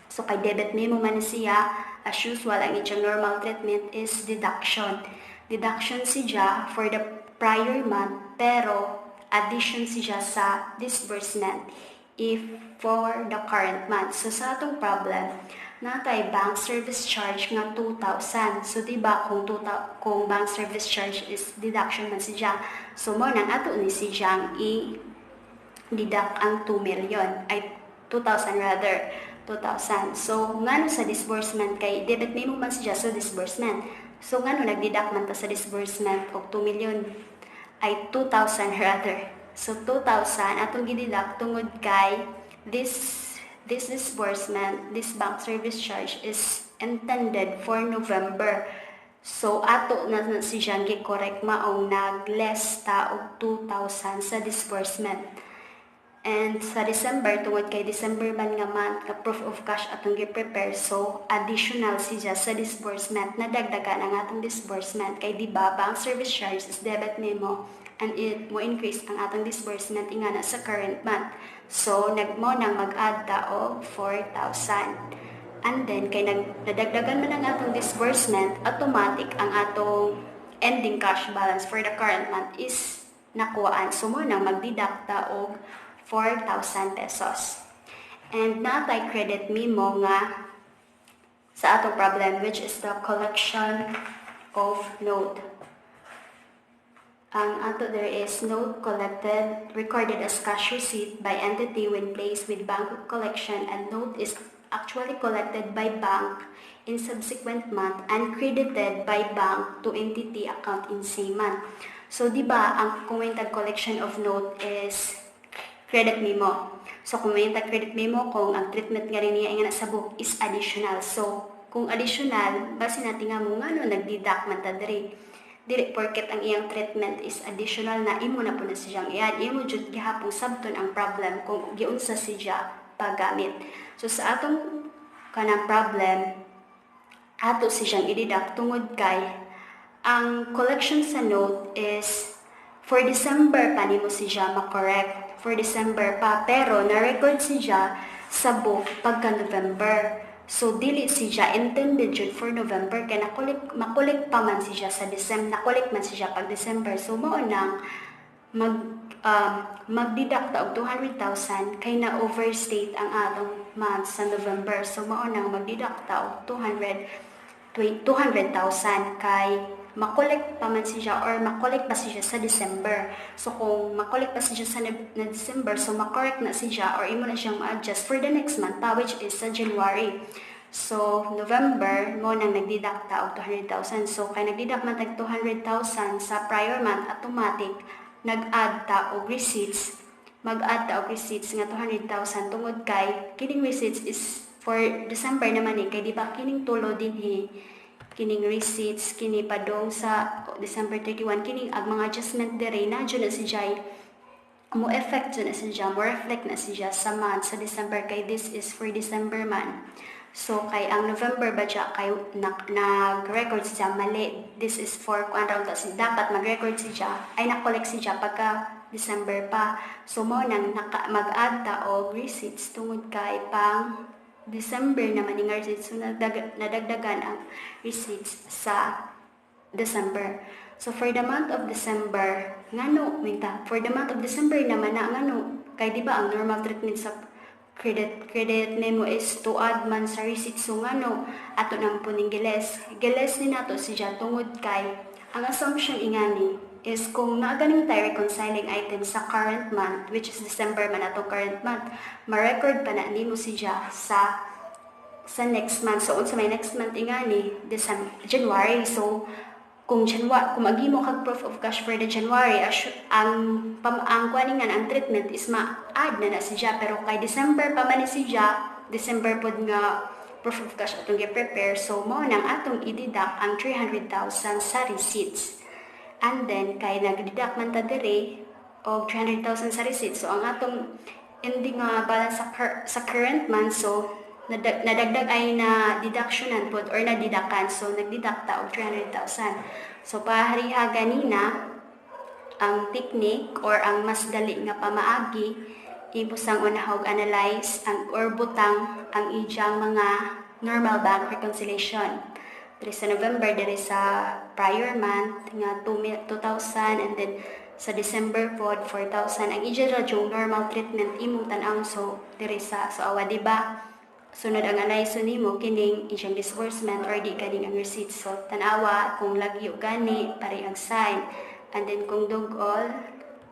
So, kay debit memo man siya, as usual, ang iyang normal treatment is deduction. Deduction siya for the prior month, pero addition siya sa disbursement if for the current month. So, sa atong problem, natay bank service charge nga 2,000. So, diba, kung bank service charge is deduction man siya, so mo nang ato ni siyang i-deduct ang 2 million, ay 2,000 rather, 2,000. So, ngano sa disbursement, kay debit memo man siya sa disbursement. So, ngano nag-deduct man ta sa disbursement og 2 million, ay 2,000 rather. So, 2,000 atong gideduct tungod kay this disbursement, this bank service charge is intended for November. So, ato na siyang gi-correct maong nag-less ta og 2,000 sa disbursement. And sa December, tungod kay December man nga month, ka proof of cash atong gi-prepare, so additional siya sa disbursement, nadagdagan ang atong disbursement. Kay diba, bank service charge is debit memo, and it mo increase ang atong disbursement ingana sa current month. So, mo nang mag-add ta og 4,000. And then, kay nadagdagan man ang atong disbursement, automatic ang atong ending cash balance for the current month is nakuhaan. So mo nang magdidakta og 4,000 pesos. And natay credit memo nga sa atong problem, which is the collection of note. Ang ato there is note collected, recorded as cash receipt by entity when placed with bank collection, and note is actually collected by bank in subsequent month and credited by bank to entity account in same month. So, di ba, ang commented collection of note is credit memo. So, commented credit memo kung ang treatment nga rin niya nga sa book is additional. So, kung additional, base natin nga mo nga no, nagdidak man ta diri. Dili porket ang iyang treatment is additional na imo na po na siyang iyan. Imo jud gihapong sabton ang problem kung giunsa siya paggamit. So, sa atong kanang problem, ato siyang ididak tungod kay ang collection sa note is for December pa nimo siya makorek. For December pa, pero na-record siya sa book pagka November. So, dili siya intended yun for November, kaya makulik pa man siya sa December, nakulik man siya pag December. So, mao nang magdidakta og 200,000 kay na overstate ang atong month sa November. So, mao nang magdidakta og 200,000 kay makulik pa man siya or makulik pa siya sa December. So, kung makulik pa siya sa December, so makorek na siya or imo na siyang ma-adjust for the next month pa, which is sa January. So, November, mo nang nagdidakta og 200,000. So, kay nagdidak man tag 200,000 sa prior month, automatic, nag-add ta og receipts. Mag-add ta og receipts nga 200,000 tungod kay kining receipts is for December naman kay di ba kining tulo din kining receipts, kini padong sa December 31, kining ag mga adjustment dire na dyan na siya, mo effect dyan na siya, mo reflect na siya sa month, sa December, kay this is for December man. So, kay ang November ba siya, kay nag-record siya, mali, this is for, kung ano dapat mag-record siya, ay nakolek siya pagka December pa. So, mo nang mag-add ta o receipts tungod kay pang December naman yung receipts, so nadagdagan ang receipts sa December. So, for the month of December, for the month of December naman kay di ba ang normal treatment sa credit memo is to add man sa receipts, so ato nang puning giles ni nato siya tungod kay, ang assumption ingani is kung ganing tayo reconciling item sa current month, which is December man atong current month, ma-record pa na nimo siya sa next month. So, unsa may next month ingani, January. So, kung magimo kag proof of cash for the January, ang kuaningan ang treatment is ma-add na siya, pero kay December pa man siya, December pod nga proof of cash atong gi-prepare. So, mo nang atong i-deduct ang 300,000 sa receipts. And then, kay nag-deduct man ta dire og 300,000 sa receipts. So, ang atong ending balance sa current month, so, nadagdag ay na deductionan pod or nadidakan. So, nagdeduct ta og 300,000. So, pahariha ganina, ang technique or ang mas dali nga pamaagi, ibusang unahog analyze or butang ang ijang mga normal bank reconciliation. Diri sa November, diri sa prior month nga 2,000, and then sa December pod 4,000. Ang ija yung normal treatment imong tan-aw, so diri sa awa di ba sunod ang analyze nimo kining ijang disbursement or di ganing ang receipt. So tan-awa kung lagyo gani pare ang sign, and then kung dugol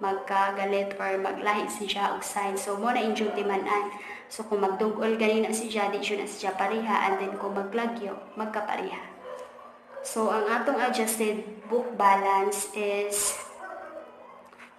magkagalit or maglahi siya og sign. So mo na inyong timanan. So kung magdugol gani na siya, di siya na siya pareha, and then kung maglagyo magkapareha. So, ang atong adjusted book balance is,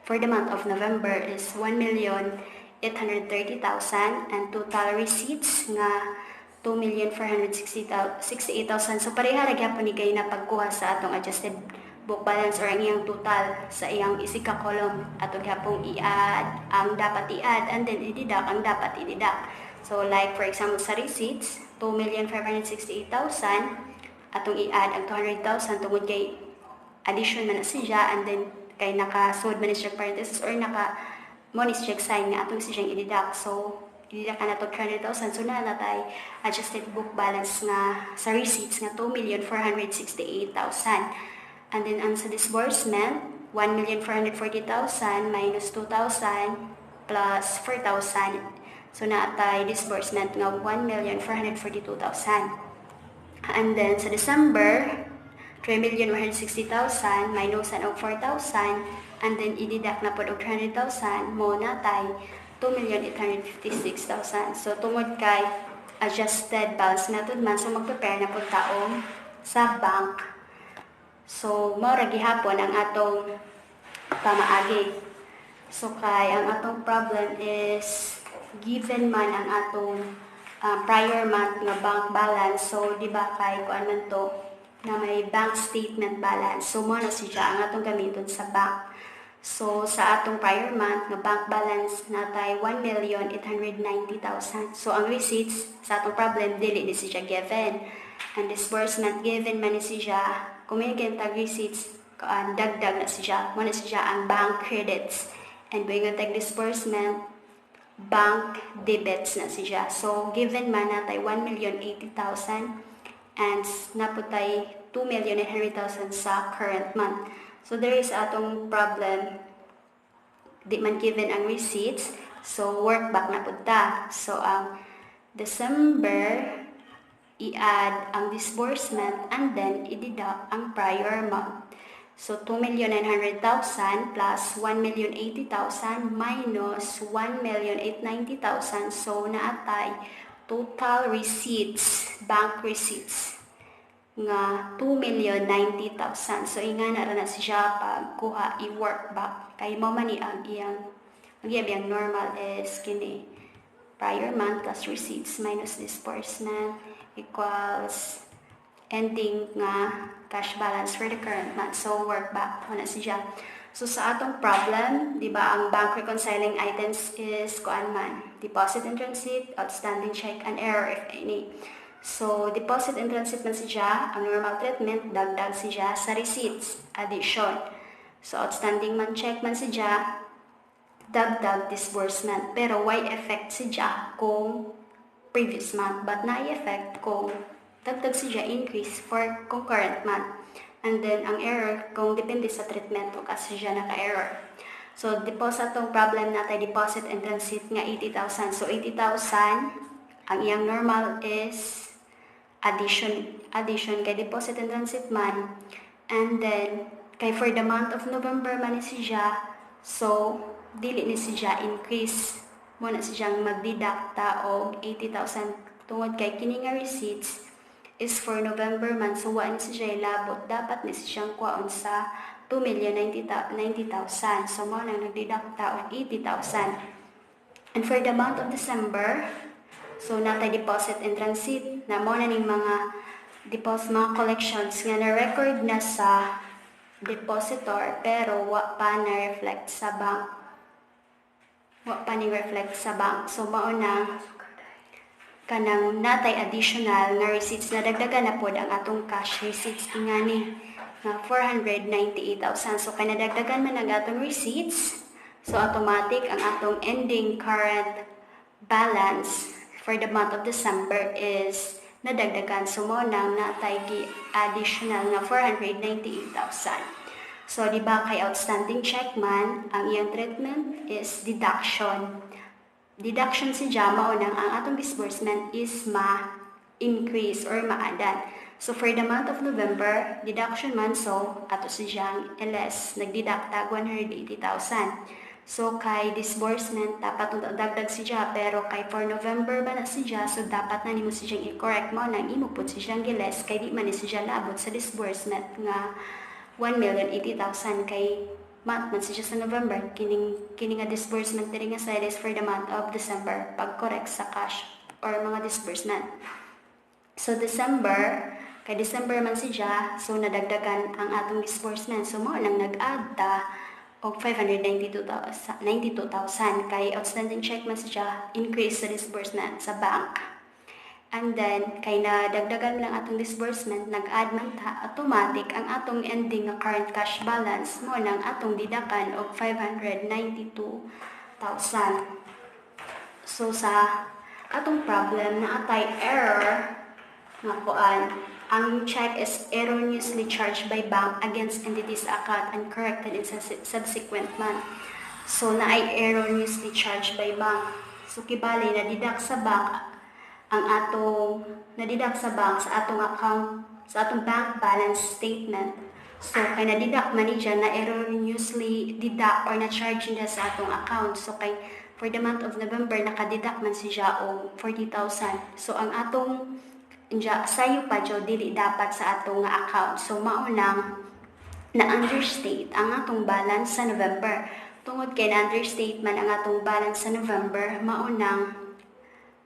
for the month of November, is 1,830,000, and total receipts nga 2,468,000. So, pareha lagi po ni kayo na pagkuha sa atong adjusted book balance or ang iyang total sa iyang isika column. Atong hapong i-add ang dapat i-add, and then i-deduct ang dapat i-deduct. So, like for example, sa receipts, 2,568,000, atong i-add ang 200,000 tungod kay addition man na siya, and then kay naka-sod man siya parenthesis or naka-money check sign nga atong siyang i-deduct. So, i-deduct na ito 200,000. So, natay adjusted book balance nga sa receipts nga 2,468,000. And then ang sa disbursement, 1,440,000 minus 2,000 plus 4,000. So naatay disbursement nga 1,442,000. And then sa December, 3,160,000 minusan og 4,000 and then i-deduct na pod og 300,000 mo natay 2,856,000. So tungod kay adjusted balance method man, so mag-prepare na pod taong sa bank. So mao ra gihapon ang atong pamaagi. So kay ang atong problem is given man ang atong prior month nga bank balance. So di ba kay kuan man to na may bank statement balance. So mo na siya ang atong gamiton sa bank. So sa atong prior month nga bank balance natay 1,890,000. So ang receipts sa atong problem dili ni siya given. Ang disbursement given man ni siya. Kung may tag receipts dagdag na siya. Mo na siya ang bank credits. And when tag disbursement bank debits na siya. So given man natay 1,080,000 and naputay 2,900,000 sa current month. So there is atong problem. Di man given ang receipts. So work back na punta. So ang December, i-add ang disbursement and then i-deduct ang prior month. So 2,900,000 plus 1,080,000 minus 1,890,000. So naatay total receipts, bank receipts nga 2,090,000. So ingana ra na siya pag kuha i-work back kay mo man ang iyang normal is kini prior month plus receipts minus disbursement equals ending nga cash balance for the current month. So work back mo na siya. So sa atong problem, di ba ang bank reconciling items is kuan man, deposit in transit, outstanding check, and error if any. So deposit in transit man siya, ang normal treatment, dagdag siya sa receipts, addition. So outstanding man check man siya, dagdag disbursement. Pero why effect siya kung previous month, but na-effect kung dagdag siya increase for concurrent month. And then, ang error, kung depende sa treatment o kasi siya naka-error. So, deposit tong problem natin, deposit and transit nga 80,000. So, 80,000, ang iyang normal is addition kay deposit and transit man. And then, kay for the month of November man siya, so, dili ni siya increase. Muna siyang magdidakta og 80,000 tungod kay kini nga receipts is for November month, so wala siya ilabot. Dapat na siyang kuwaon sa 2,090,000. So, mo nang nagdidakta of 80,000. And for the month of December, so natay deposit and transit na mo na ning mga mga collections nga na-record na sa depositor pero wa pa na-reflect sa bank. Wa pa ni-reflect sa bank. So, mao na kanang natay additional na receipts na dagdagan na pod ang atong cash receipts ingani na 498,000. So kay nadagdagan man ang atong receipts, so automatic ang atong ending current balance for the month of December is nadagdagan. So mo nang natay additional na 498,000. So di ba kay outstanding check man ang iyang treatment is deduction. Deduction si mao nang ang atong disbursement is ma-increase or ma-add. So for the month of November, deduction man so ato siyang LS nagdidakta 180,000. So kay disbursement dapat dagdag siya pero kay for November ba na siya so dapat na nimo siyang i-correct mo nang imo pud siyang giles kay di man ni siya naabot sa disbursement nga 1,080,000 kay month man siya sa November, kining nga disbursement diri nga side is for the month of December, pag-correct sa cash or mga disbursement. So December, kay December man siya, so nadagdagan ang atong disbursement. So mo nang nag-add ta og 592,000 kay outstanding check man siya, increase sa disbursement sa bank. And then, kay nadagdagan lang atong disbursement, nag-add man ta, automatic ang atong ending nga current cash balance mo nang atong didakan og 592,000. So, sa atong problem na atay error nga kuan ang check is erroneously charged by bank against entity's account and corrected in subsequent month. So, na ay erroneously charged by bank. So, kibali, nadidak sa bank ang atong, nadidak sa bank sa atong account, sa atong bank balance statement. So, kay nadidak man niya na erroneously didak or na-charge niya sa atong account. So, kay for the month of November, nakadidak man siya o 40,000. So, ang atong sayo pa jo dili dapat sa atong nga account. So maunang na-understate ang atong balance sa November. Tungod kay na-understate man ang atong balance sa November, maunang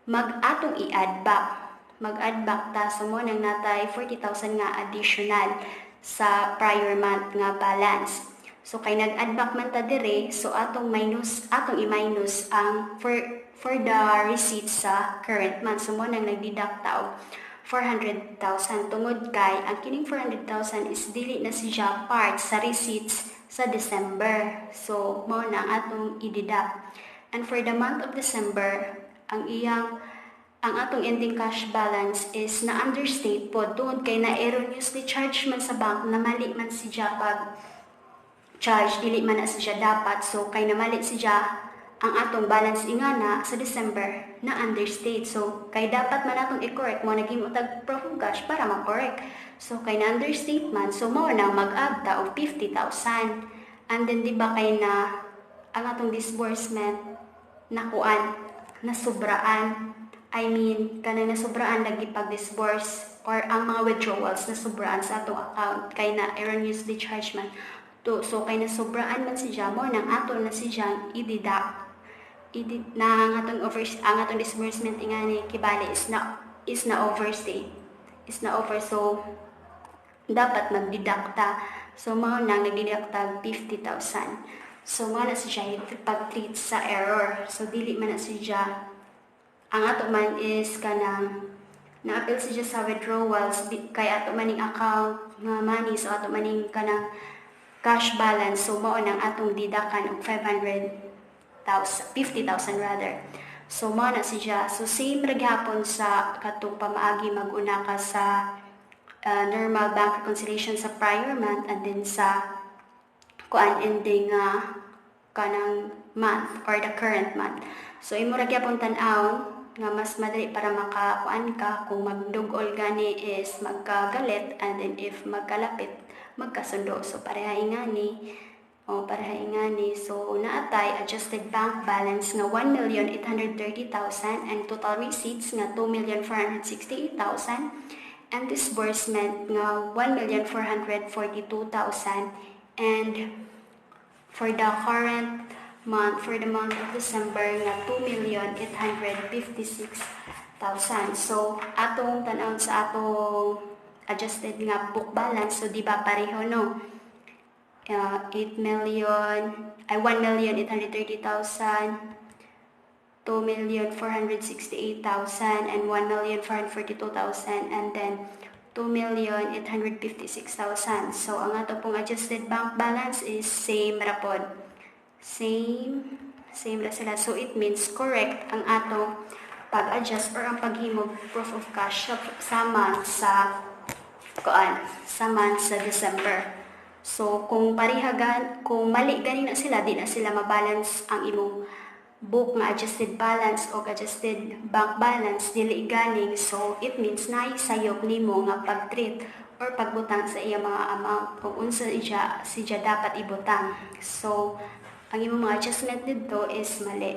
mag-atong i-add back. Mag-add back ta so mo nang natay 40,000 nga additional sa prior month nga balance. So kay nag-add back man ta dire, so atong i-minus ang for the receipts sa current month. So mo nang nagdeduct ta og 400,000 tungod kay ang kining 400,000 is dili na siya part sa receipts sa December. So mao na ang atong i-deduct. And for the month of December, ang atong ending cash balance is na understate po tungod kay na erroneously charge man sa bank, na mali man siya pag charge, dili man na siya dapat. So kay namali siya ang atong balance ingana sa December na understate. So, kay dapat man atong i-correct mo, naging utag proof of cash para ma-correct. So, kay na understate man, so mo na mag-add ta og 50,000. And then, di ba kay na ang atong disbursement nakuan, nasubraan. I mean, kanang nasubraan lagi pag-disburse or ang mga withdrawals nasubraan sa atong account kay na erroneously charge man. So, kay nasubraan man siya mo, nang ato na siya i-deduct na ang atong disbursement ingani kibali is na overstay, is na over. So dapat magdeduct ta. So mao nang nagdeduct ta 50,000. So mao na siya pag-treat sa error. So dili man na siya ang ato man is kanang na-appeal siya sa withdrawals kay ato maning account nga money, so ato maning kanang cash balance. So mao nang atong didakan og 50,000 rather. So mao na siya. So same ra gyapon sa katong pamaagi mag-una ka sa normal bank reconciliation sa prior month and then sa ending kanang month or the current month. So imo ra gyapon tan-aw nga mas madali para makakuan ka kung magdugol gani is magkagalit, and then if magkalapit magkasundo. So pareha ingani. So naatay adjusted bank balance nga 1,830,000 and total receipts nga 2,468,000 and disbursement nga 1,442,000, and for the current month, for the month of December nga 2,856,000. So atong tan-aw sa atong adjusted nga book balance, so di ba pareho no? 1,830,000, 2,468,000, and 1,442,000, and then 2,856,000. So ang ato pong adjusted bank balance is same rapod. Same ra sila. So it means correct ang ato pag-adjust or ang paghimo proof of cash sa month sa December. So, kung mali gani na sila, di na sila mabalance ang imong book nga adjusted balance o adjusted bank balance, dili ganing. So, it means na isayop nimo nga pag-treat or pagbutang sa iya mga amount kung unsa siya dapat ibutang. So, ang imong mga adjustment dito is mali.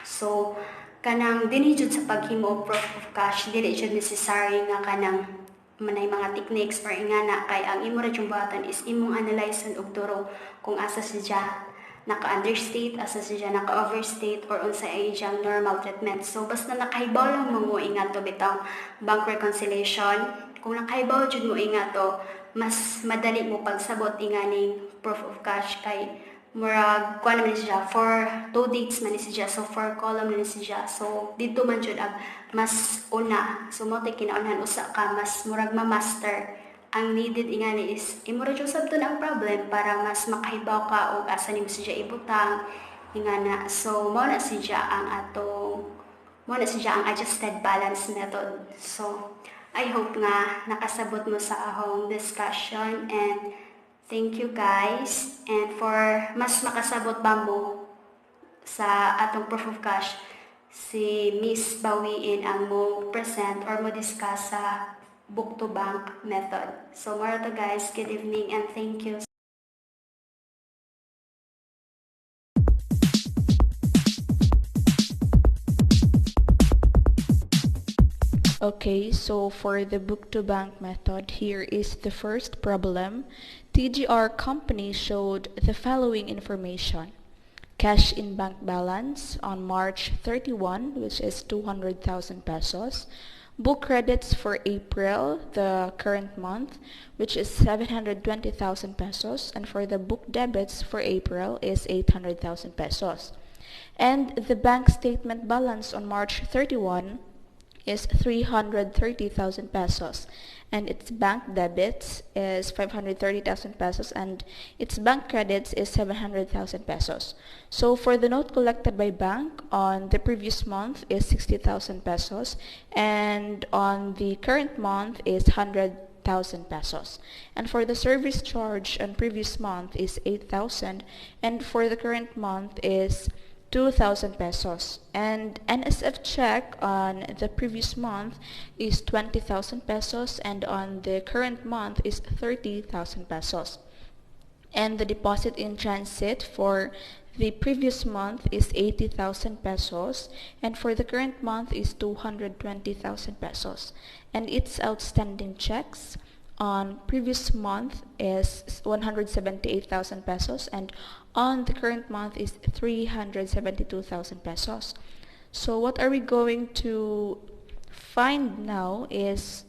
So, kanang dinhi jud sa paghimo proof of cash, dili jud necessary nga kanang manay mga techniques or ingana kay ang imo ra buhatan is imong analyze og turo kung asa siya naka-understate, asa siya naka-overstate, or unsa ay iyang normal treatment. So basta nakahibaw lang mo ingat to bitaw bank reconciliation. Kung nakahibaw jud mo ingat to, mas madali mo pagsabot inganing proof of cash kay murag kuan man siya for 2 dates man siya, so 4 column man siya. So dito man jud ang mas una. So mo tay kinaunan usa ka mas murag ma-master. Ang needed ingani is imo ra jud sabton ang problem para mas makahibaw ka og asa nimo siya ibutang ingana. So mo na siya ang adjusted balance method. So I hope nga nakasabot mo sa ahong discussion, and thank you guys. And for mas makasabot ba mo sa atong proof of cash, si Miss Bawiin ang mo present or mo discuss sa book to bank method. So more to guys, good evening and thank you. Okay, so for the book to bank method, here is the first problem. TGR company showed the following information. Cash in bank balance on March 31, which is 200,000 pesos. Book credits for April, the current month, which is 720,000 pesos. And for the book debits for April is 800,000 pesos. And the bank statement balance on March 31 is 330,000 pesos, and its bank debits is 530,000 pesos, and its bank credits is 700,000 pesos. So for the note collected by bank on the previous month is 60,000 pesos, and on the current month is 100,000 pesos. And for the service charge on previous month is 8,000, and for the current month is 2,000 pesos, and NSF check on the previous month is 20,000 pesos, and on the current month is 30,000 pesos. And the deposit in transit for the previous month is 80,000 pesos, and for the current month is 220,000 pesos. And its outstanding checks on previous month is 178,000 pesos, and on the current month is 372,000 pesos. So what are we going to find now is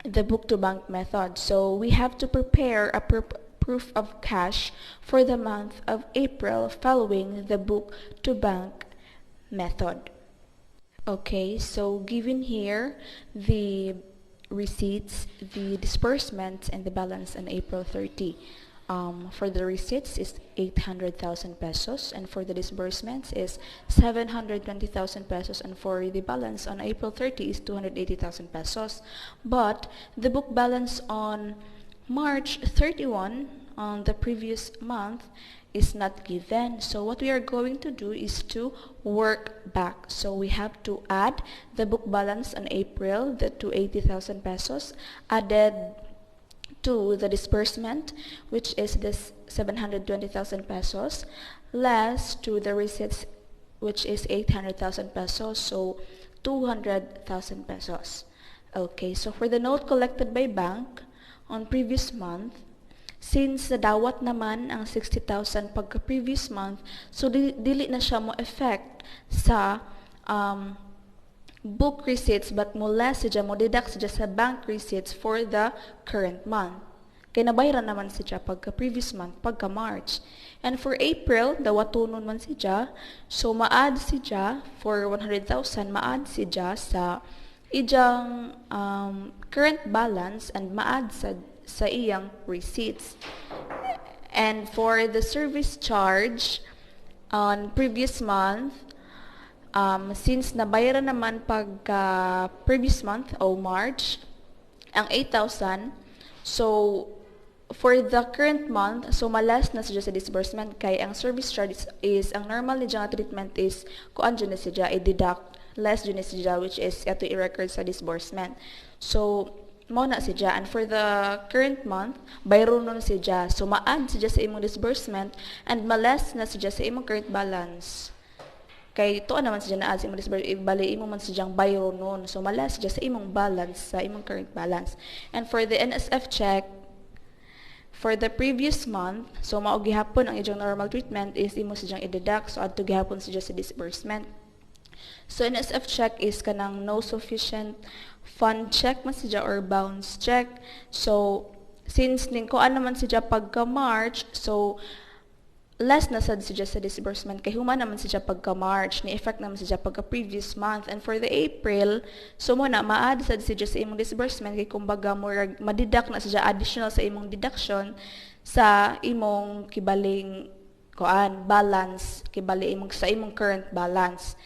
the book to bank method. So we have to prepare a proof of cash for the month of April following the book to bank method. Okay, so given here the receipts, the disbursements, and the balance on April 30. For the receipts is 800,000 pesos, and for the disbursements is 720,000 pesos, and for the balance on April 30 is 280,000 pesos. But the book balance on March 31 on the previous month is not given. So what we are going to do is to work back. So we have to add the book balance on April, the 280,000 pesos, added to the disbursement, which is this 720,000 pesos, less to the receipts, which is 800,000 pesos, so 200,000 pesos. Okay, so for the note collected by bank on previous month, since nadawat naman ang 60,000 pagka previous month, so dili na siya mo effect sa book receipts, but mo less siya mo deduct siya sa bank receipts for the current month. Kaya nabayaran naman siya pagka previous month, pagka March. And for April, dawatunon man siya, so ma-add siya for 100,000, ma-add siya sa iyang current balance, and ma-add sa iyang receipts. And for the service charge on previous month, since nabayaran naman pagka previous month o March ang 8,000, so for the current month, so malas na siya sa disbursement, kay ang service charge is ang normal ni nga treatment is kuan dyan na siya i-deduct less dyan na siya, which is ito i-record sa disbursement. So mo na siya, and for the current month bayron nun siya, so ma-add siya sa imong disbursement, and malas na siya sa imong current balance. Kay tuwa naman siya na as imong disbursement, bali imo man siyang bayro nun, so malas siya sa imong balance, sa imong current balance. And for the NSF check for the previous month, so mao gihapon ang iyang normal treatment is imo siyang i-deduct, so adto gihapon siya sa disbursement. So NSF check is kanang no sufficient fund check man siya or bounce check. So since ning kuan naman siya pagka March, so less na sad siya sa disbursement, kay human naman siya pagka March, ni effect naman siya pagka previous month. And for the April, so mo na ma-add sad siya sa imong disbursement, kay kumbaga murag ma-deduct na siya additional sa imong deduction sa imong kibaling kuan balance, kibali imong sa imong current balance.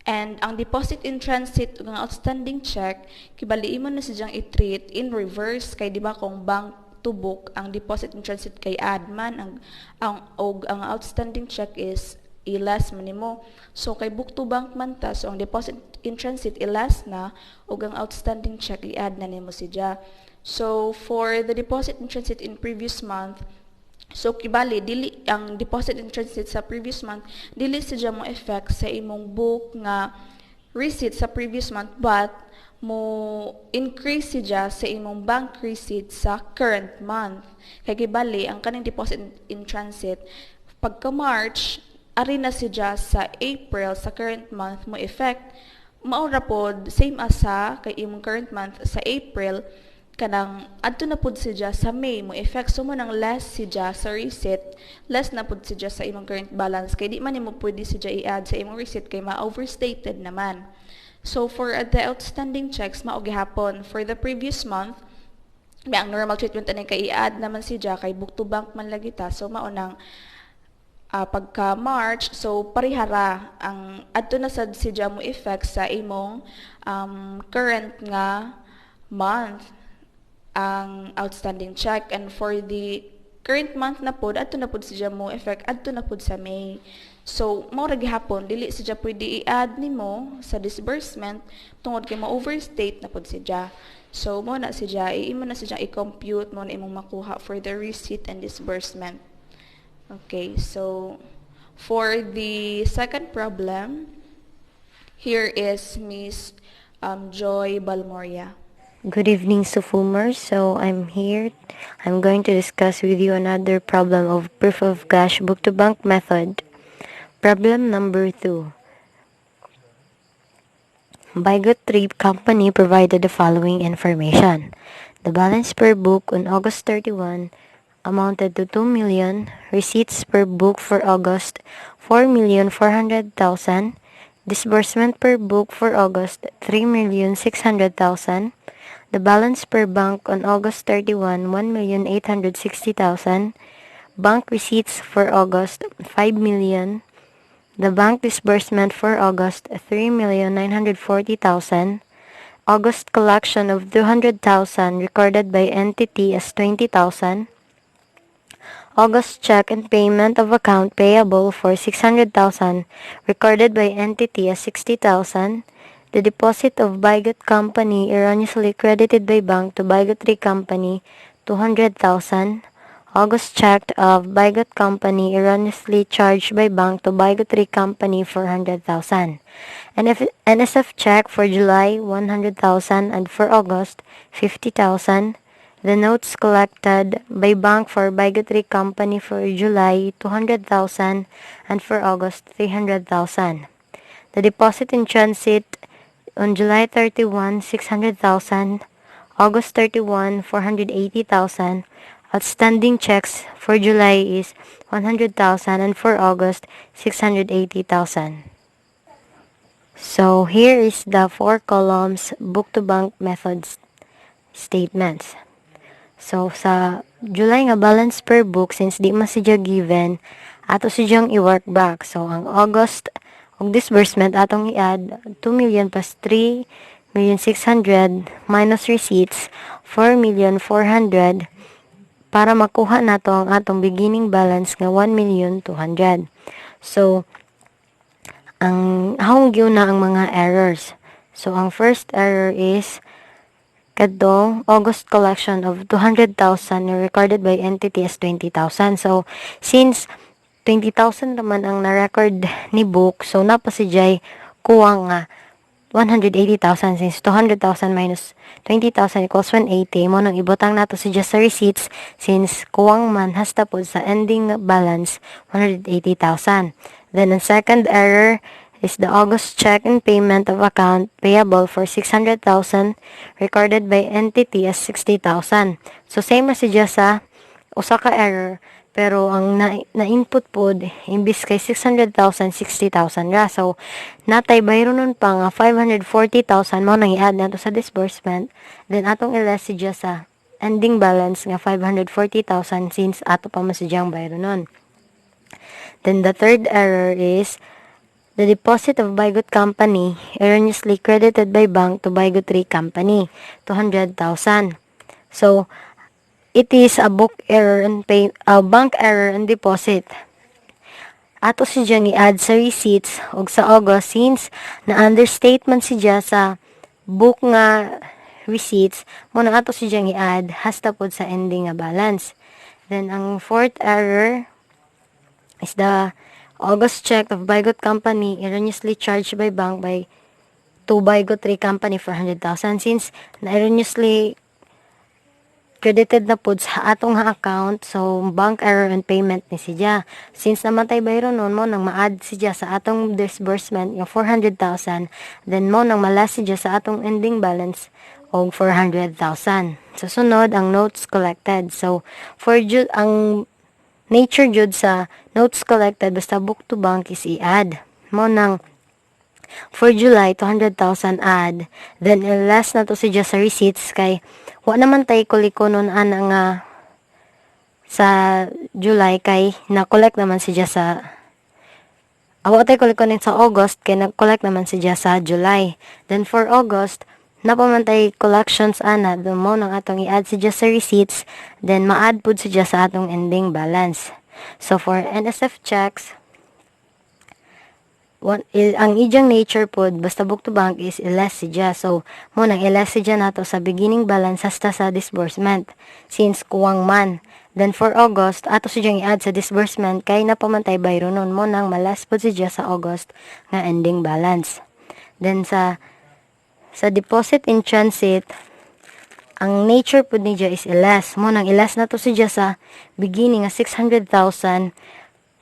And ang deposit in transit ug ang outstanding check kibali mo na sidyang i-treat in reverse kay di ba kung bank to book ang deposit in transit kay adman ang outstanding check is ilas man nimo. So kay book to bank man ta, so ang deposit in transit ilas na ug ang outstanding check i-add na nimo siya. So for the deposit in transit in previous month, so kibali dili ang deposit in transit sa previous month dili siya mo effect sa imong book nga receipt sa previous month, but mo increase siya sa imong bank receipt sa current month. Kay kibali ang kaning deposit in transit pagka March ari na siya sa April sa current month mo effect, maura pod same as sa kay imong current month sa April kanang adto na pud siya sa May mo effect, so mo nang less siya sa receipt, less na pud siya sa imong current balance kay di man nimo pwede siya i-add sa imong receipt kay ma-overstated naman. So for the outstanding checks mao gihapon for the previous month, may ang normal treatment ani kay i-add naman siya kay book to bank man lagi ta, so mao nang pagka March, so parihara ang adto na sad siya mo effect sa imong current nga month ang outstanding check, and for the current month na pod adto na pod siya mo effect adto na pod sa May. So mao ra gihapon dili siya pwede i-add nimo sa disbursement tungod kay ma-overstate na pod siya. So mo na siya imo na siya i-compute mo na imong makuha for the receipt and disbursement. Okay, so for the second problem, here is Miss Joy Balmoria. Good evening, Sophomers. So I'm here. I'm going to discuss with you another problem of proof of cash book-to-bank method. Problem number 2. Bygot 3 company provided the following information. The balance per book on August 31 amounted to 2 million. Receipts per book for August, 4,400,000. Disbursement per book for August, 3,600,000. The balance per bank on August 31, 1,860,000. Bank receipts for August, 5 million. The bank disbursement for August, 3,940,000. August collection of 200,000 recorded by entity as 20,000. August check and payment of account payable for 600,000 recorded by entity as 60,000. The deposit of Bygot Company erroneously credited by bank to Bygot 3 Company, 200,000. August check of Bygot Company erroneously charged by bank to Bygot 3 Company, 400,000. NSF check for July, 100,000, and for August, 50,000. The notes collected by bank for Bygot 3 Company for July, 200,000, and for August, 300,000. The deposit in transit on July 31, 600,000, August 31, 480,000. Outstanding checks for July is 100,000 and for August, 680,000. So here is the 4 columns book-to-bank methods statements. So sa July nga balance per book, since di man siya given, ato siya i-work back. So ang August og disbursement atong i-add 2 million plus 3,600,000 minus receipts 4,400,000 para makuha nato ang atong beginning balance nga 1,200,000. So ang hawng gyud na ang mga errors. So ang first error is kadtong August collection of 200,000 recorded by entity as 20,000. So since 20,000 naman ang na-record ni book, so napasijay kuwang nga 180,000 since 200,000 minus 20,000 equals 180. Mo nang ibutang nato siya sa receipts since kuwang man hasta pod sa ending balance 180,000. Then ang second error is the August check and payment of account payable for 600,000 recorded by entity as 60,000. So same ra siya sa usa ka error, pero ang na-input pod imbis kay 600,000 60,000 ra. So natay bayro nun pa nga 540,000 mo nang i-add nato sa disbursement, then atong i-less siya sa ending balance nga 540,000 since ato pa man siya bayro nun. Then the third error is The deposit of Baygot Company erroneously credited by bank to Baygot Tree Company, 200,000. So, it is a book error and bank error and deposit. Ato si Jang i-add sa receipts og sa August since na understatement si Jang sa book nga receipts mo na ato si Jang i-add hasta pod sa ending nga balance. Then ang fourth error is the August check of Baygot Company erroneously charged by bank to Baygot Tree Company for 100,000 since na erroneously credited na pod sa atong nga account, so bank error and payment ni siya. Since namatay bayro nun mo nang ma-add siya sa atong disbursement yung 400,000, then mo nang malas siya sa atong ending balance og 400,000. So sunod ang notes collected. So for ang nature jud sa notes collected basta book to bank is i-add mo nang for July 200,000 add, then last na to siya sa receipts kay wa naman tay kulikonon ana nga sa July kay na-collect naman siya sa awa tay kulikonon sa August kay na-collect naman siya sa July. Then for August napamantay collections ana dun mo nang atong i-add siya sa receipts, then ma-add pud siya sa atong ending balance. So for NSF checks, ang ijang nature pod basta book to bank is less siya. So mo nang less siya nato sa beginning balance hasta sa disbursement since kuwang man. Then for August ato siyang i-add sa disbursement kay napamantay bayro nun mo nang malas pod siya sa August nga ending balance. Then sa deposit in transit, ang nature pod niya is less. Mo nang less na to siya sa beginning nga 600,000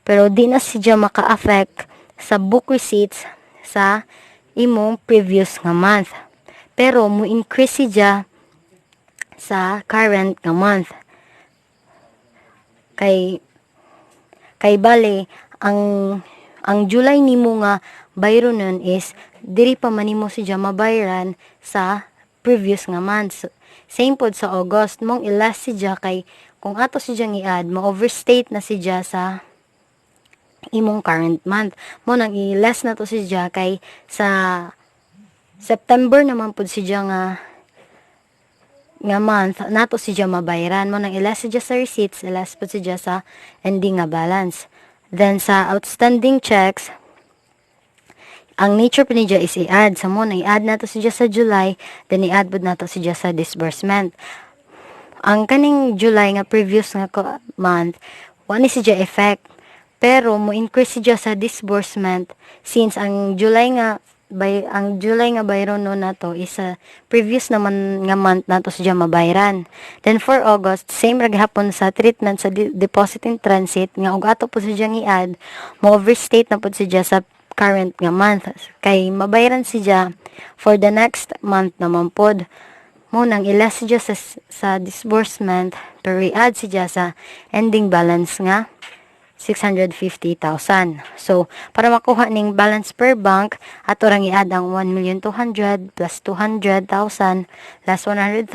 pero di na siya maka-affect sa book receipts sa imong previous nga month. Pero mo increase siya sa current nga month. Kay bale ang July nimo nga bayro nun is diri pa man nimo siya mabayaran sa previous nga month. So, same pod sa August mong ilas siya kay kung ato siya i-add mo overstate na siya sa imong current month. Mo nang i-less na to siya kay sa September naman pud siya nga month nato siya mabayaran. Mo nang i-less siya sa receipts, i-less pud siya sa ending nga balance. Then sa outstanding checks, ang nature pa niya is i-add. So mo nang i-add nato siya sa July, then i-add pud nato siya sa disbursement. Ang kaning July nga previous nga month, wala siya effect. Pero mo increase siya sa disbursement since ang July nga bayro no nato is previous naman nga month nato siya mabayaran. Then for August, same ra gihapon sa treatment sa deposit in transit nga og ato po siya i-add, mo overstate na pud siya sa current nga month kay mabayaran siya for the next month naman pod. Mo nang ilas siya sa disbursement pero i-add siya sa ending balance nga 650,000. So, para makuha ning balance per bank, ato rang i-add ang 1,200,000 plus 200,000 less 100,000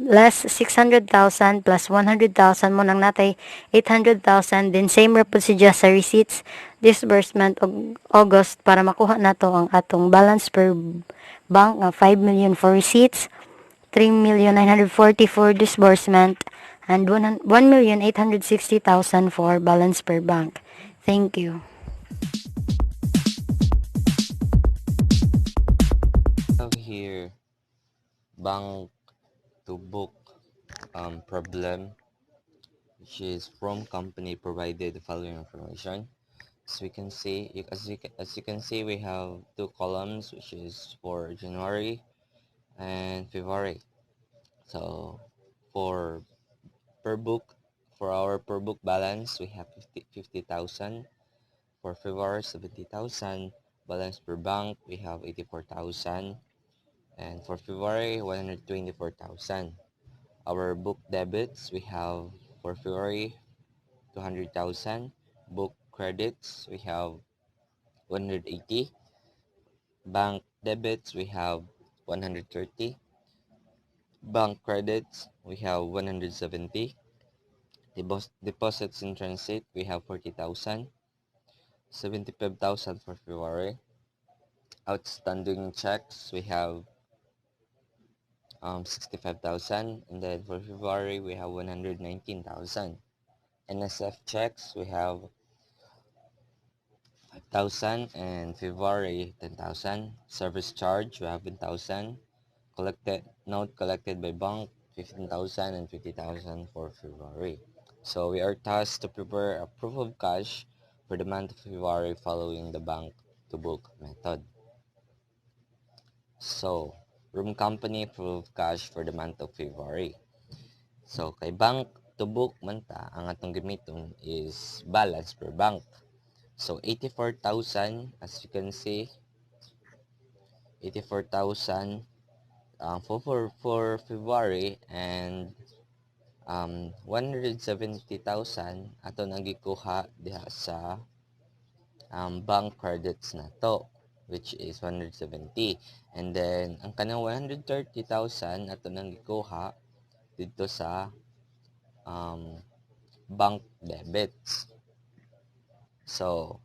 less 600,000 plus 100,000 mo nang natay 800,000. Then same ra pud siya sa receipts disbursement og August para makuha nato ang atong balance per bank nga 5 million for receipts, 3,940,000 for disbursement, and 1,860,000 for balance per bank. Thank you. Have here bank to book problem, which is from company provided the following information. As we can see, as you can see, we have two columns, which is for January and February. So for our per book balance, we have 50,000. For February, 70,000. Balance per bank, we have 84,000. And for February, 124,000. Our book debits, we have for February 200,000. Book credits, we have 180. Bank debits, we have 130. Bank credits, we have 170. Deposits in transit, we have 40,000. 75,000 for February. Outstanding checks, we have 65,000, and then for February we have 119,000. NSF checks, we have 5,000, and February 10,000. Service charge, we have 10,000. Note collected by bank, 15,000 and 50,000 for February. So we are tasked to prepare a proof of cash for the month of February following the bank to book method. So, room company proof of cash for the month of February. So, kay bank to book man ta, ang atong gamiton is balance per bank. So, 84,000, as you can see, 84,000 for February, and 170,000 ato nang gikuha diha sa bank credits na to, which is 170. And then ang kanang 130,000 ato nang gikuha dito sa bank debits. So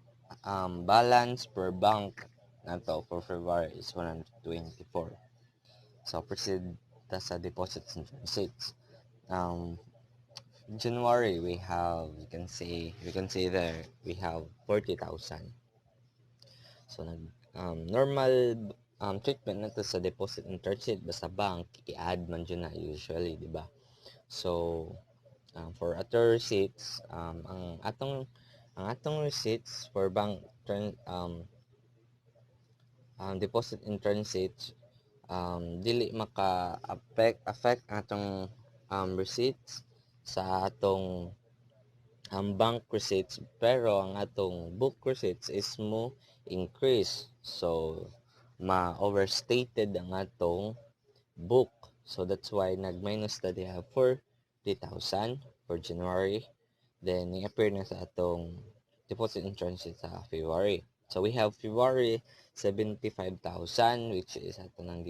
balance per bank nato for February is 124. So proceed ta sa deposits and receipts. January we have, we can say there we have 40,000. So normal treatment na to sa deposit and receipt basta bank i-add man dyan na usually, di ba? So for other receipts, ang atong receipts for bank deposit and receipts, dili affect atong receipts sa atong bank receipts, pero ang atong book receipts is mo increase. So ma-overstated ang atong book. So that's why nag-minus na diha for 3,000 for January. Then i-appear na sa atong deposit and transit sa February. So we have February 75,000, which is atong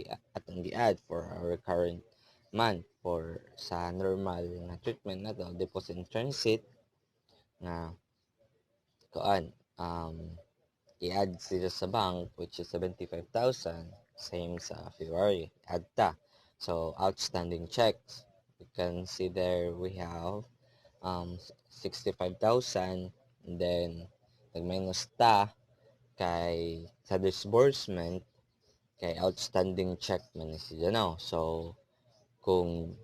gi-add for our current month for sa normal na treatment na to, deposit and transit na kuan i-add sila sa bank, which is 75,000, same sa February, add ta. So outstanding checks, you can see there we have 65,000, and then nag-minus ta kay sa disbursement kay outstanding check man ni siya now. So kung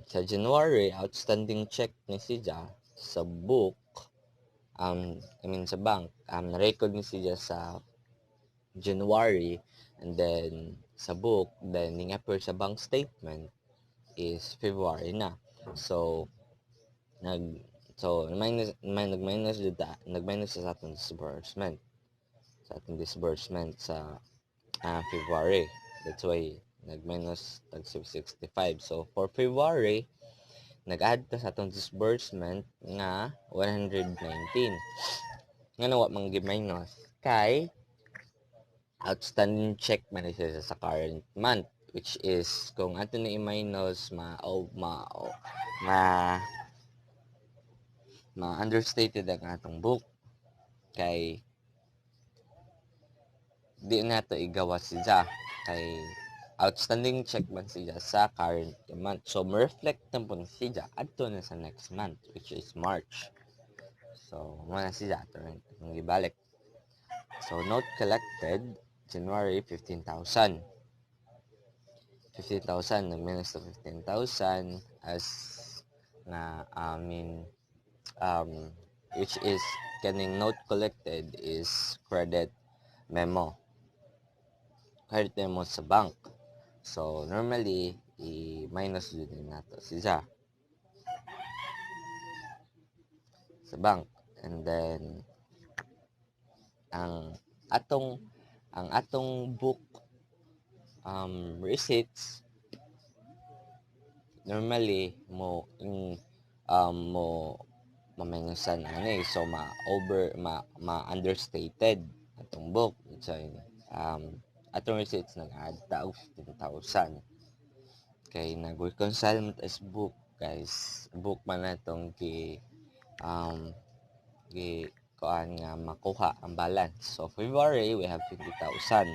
sa January outstanding check ni siya sa book, sa bank, na-record ni siya sa January, and then sa book, then ning appear sa bank statement is February na. So nag-minus sa atong disbursement sa February. That's why nag-minus tag 65. So for February, nag-add ta sa atong disbursement nga 119. Nga nawa mang gi-minus kay outstanding check man siya sa current month, which is kung ato na i-minus ma-understated ang atong book kay di na to igawa siya kay outstanding check man siya sa current month. So ma-reflect na po siya adto na sa next month, which is March. So muna siya ato nang ibalik. So note collected January 15,000. 15,000 nag-minus to 15,000 as na which is kaning note collected is credit memo sa bank. So normally i-minus din nato siya sa bank, and then ang atong book receipts normally mo maminusan ani, so ma-understated atong book. So atong receipts nag-add ta 15,000 kay nag-reconcile mo as book, guys. Book man natong nga makuha ang balance. So February we have 20,000.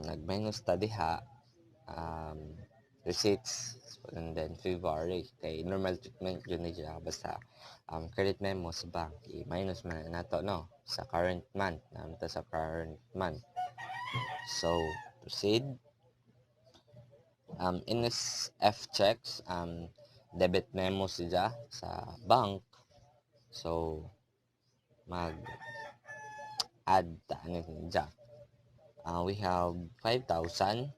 Nag-minus ta diha receipts, and then February kay normal treatment yun niya basta credit memo sa bank i-minus man nato no sa current month namita sa current month. So proceed. NSF checks, debit memo siya sa bank. So mag-add ta ano niya. We have 5,000.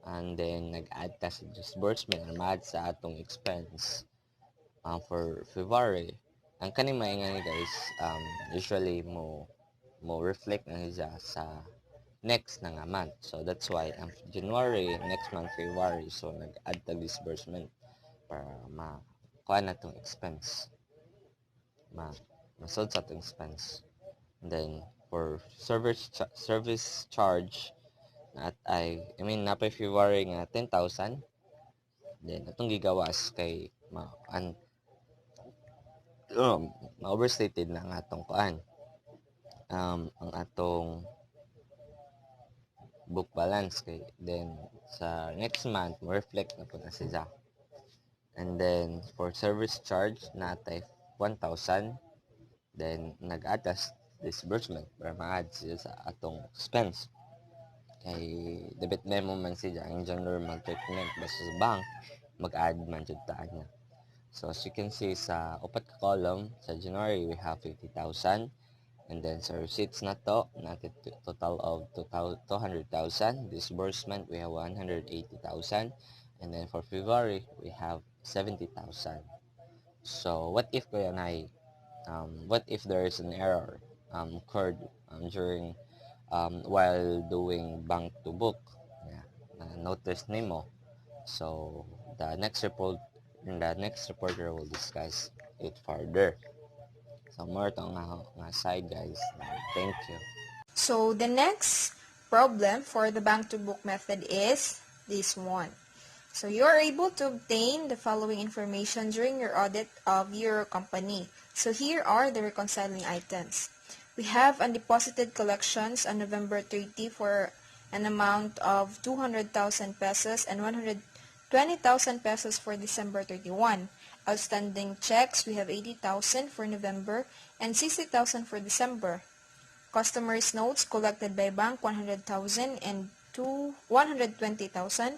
And then nag-add ta sa disbursement or mag sa atong expense for February. Ang kani maingani guys, usually mo reflect na siya sa next na nga month. So that's why January, next month February, so nag-add ta disbursement para makuha na tong expense. Masod sa tong expense. And then for service charge napay February nga 10,000. Then atong gigawas kay ma-overstated na ang atong kuan. Ang atong book balance kay then sa next month mo reflect na pud na siya. And then for service charge natay 1,000. Then nag-add disbursement para ma-add siya sa atong expense. Kay debit memo man siya ang normal treatment basta sa bank mag-add man jud ta niya. So as you can see sa upat ka column sa January we have 50,000, and then sa receipts nato natin total of 200,000. Disbursement we have 180,000, and then for February we have 70,000. So what if what if there is an error occurred during while doing bank to book? Notice nimo. So the next reporter will discuss it further. So more to nga side guys. Thank you. So the next problem for the bank to book method is this one. So you are able to obtain the following information during your audit of your company. So here are the reconciling items. We have undeposited collections on November 30 for an amount of 200,000 pesos and 120,000 pesos for December 31. Outstanding checks, we have 80,000 for November and 60,000 for December. Customers' notes collected by bank, 100,000 and 120,000.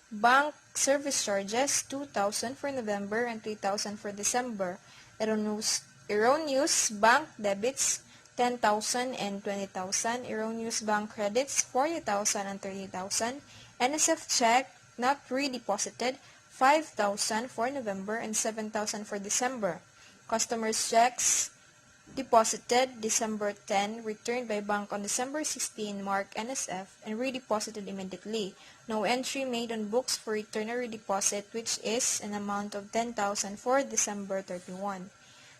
Bank service charges, 2,000 for November and 3,000 for December. Erroneous bank debits, 10,000 and 20,000. Erroneous bank credits, 40,000 and 30,000. NSF check not redeposited, 5,000 for November and 7,000 for December. Customers' checks deposited December 10, returned by bank on December 16, marked NSF, and redeposited immediately. No entry made on books for return or redeposit, which is an amount of 10,000 for December 31.